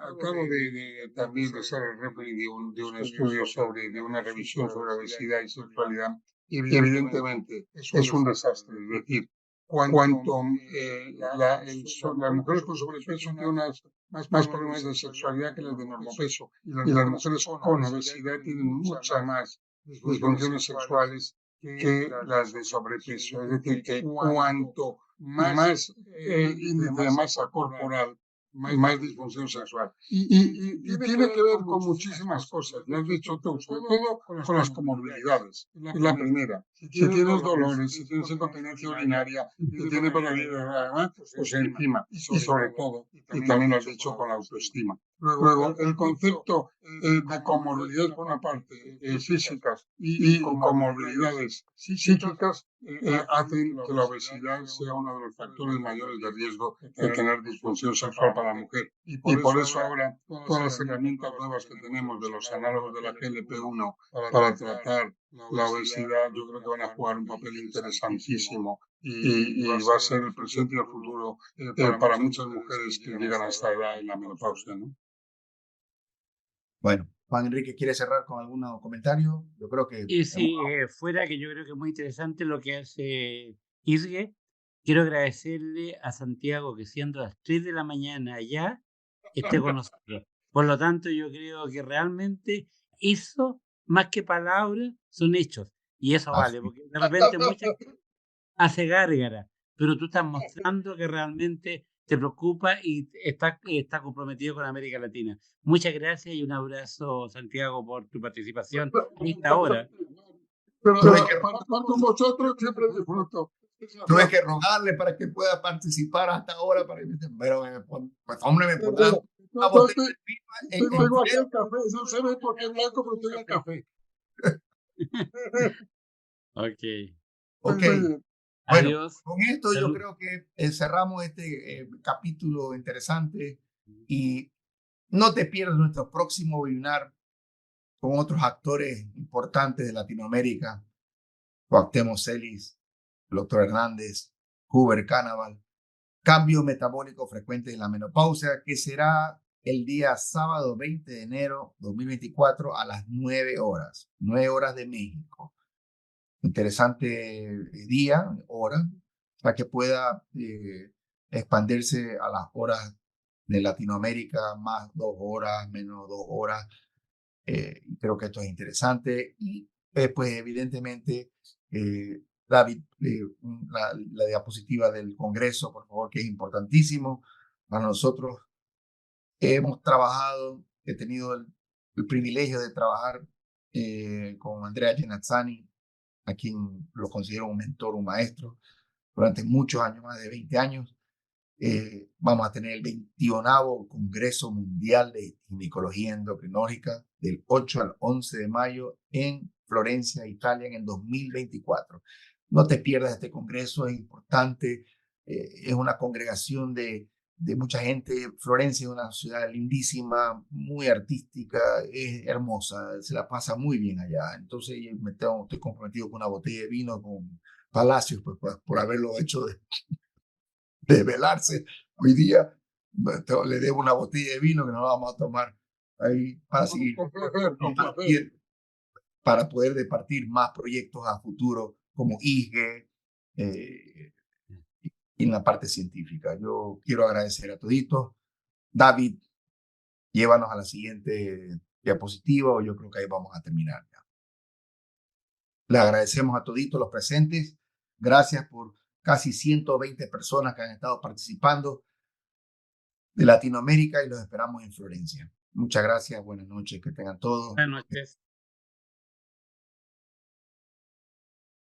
acabo también de ser el referee de un estudio de una revisión sobre obesidad y sexualidad, y evidentemente es un desastre. Es decir, cuanto las mujeres con sobrepeso tienen más problemas de sexualidad que las de normopeso, y las mujeres con obesidad tienen muchas más disfunciones sexuales que las de sobrepeso. Es decir, que cuanto más índice de masa corporal, más disfunción sexual. Y tiene que ver con muchísimas cosas, lo has dicho tú, sobre todo con las comorbilidades. Es la primera. Si tienes dolores, si tienes incontinencia urinaria, si tienes problemas, pues encima. Y sobre todo, y también lo has dicho, con la autoestima. Luego, el concepto de comorbilidades, por una parte, físicas y comorbilidades psíquicas, hacen que la obesidad sea uno de los factores mayores de riesgo de tener disfunción sexual para la mujer. Y por eso ahora todas las herramientas nuevas que tenemos de los análogos de la GLP-1 para tratar la obesidad, yo creo que van a jugar un papel interesantísimo y va a ser el presente y el futuro para muchas mujeres que llegan a esta edad en la menopausia, ¿no? Bueno, Juan Enrique, ¿quiere cerrar con algún comentario? Yo creo que... Y sí, fuera que yo creo que es muy interesante lo que hace Isgue, quiero agradecerle a Santiago que siendo las 3 de la mañana allá, esté con nosotros. Por lo tanto, yo creo que realmente eso, más que palabras, son hechos. Y eso vale, porque de repente mucha gente hace gárgara, pero tú estás mostrando que realmente te preocupa y está comprometido con América Latina. Muchas gracias y un abrazo, Santiago, por tu participación en esta hora. Pero con vosotros siempre disfruto. Tuve que rogarle para que pueda participar hasta ahora, pero pues hombre, me pondrá una botella de vino Tengo aquí el café, no se ve porque es blanco, pero tengo el café. Ok. Bueno, Adiós. con esto Salud. yo creo que cerramos este capítulo interesante y no te pierdas nuestro próximo webinar con otros actores importantes de Latinoamérica, Cuauhtémoc Celis, el doctor Hernández, Huber Cannavale, cambio metabólico frecuente en la menopausia, que será el día sábado 20 de enero 2024 a las 9 horas de México. Interesante día, hora, para que pueda expandirse a las horas de Latinoamérica, más 2 horas, menos 2 horas. Creo que esto es interesante. Y pues evidentemente, David, la diapositiva del Congreso, por favor, que es importantísimo para nosotros. Hemos trabajado, he tenido el privilegio de trabajar con Andrea Genazzani, a quien lo considero un mentor, un maestro, durante muchos años, más de 20 años. Vamos a tener el 21º Congreso Mundial de Ginecología Endocrinológica del 8 al 11 de mayo en Florencia, Italia, en el 2024. No te pierdas este congreso, es importante, es una congregación de mucha gente. Florencia es una ciudad lindísima, muy artística, es hermosa, se la pasa muy bien allá. Entonces estoy comprometido con una botella de vino con Palacios, pues, por haberlo hecho de velarse. Hoy día le debo una botella de vino que nos vamos a tomar ahí para seguir, para poder departir más proyectos a futuro como IGE y en la parte científica. Yo quiero agradecer a toditos. David, llévanos a la siguiente diapositiva o yo creo que ahí vamos a terminar ya. Le agradecemos a toditos los presentes. Gracias por casi 120 personas que han estado participando de Latinoamérica y los esperamos en Florencia. Muchas gracias, buenas noches, que tengan todos. Buenas noches.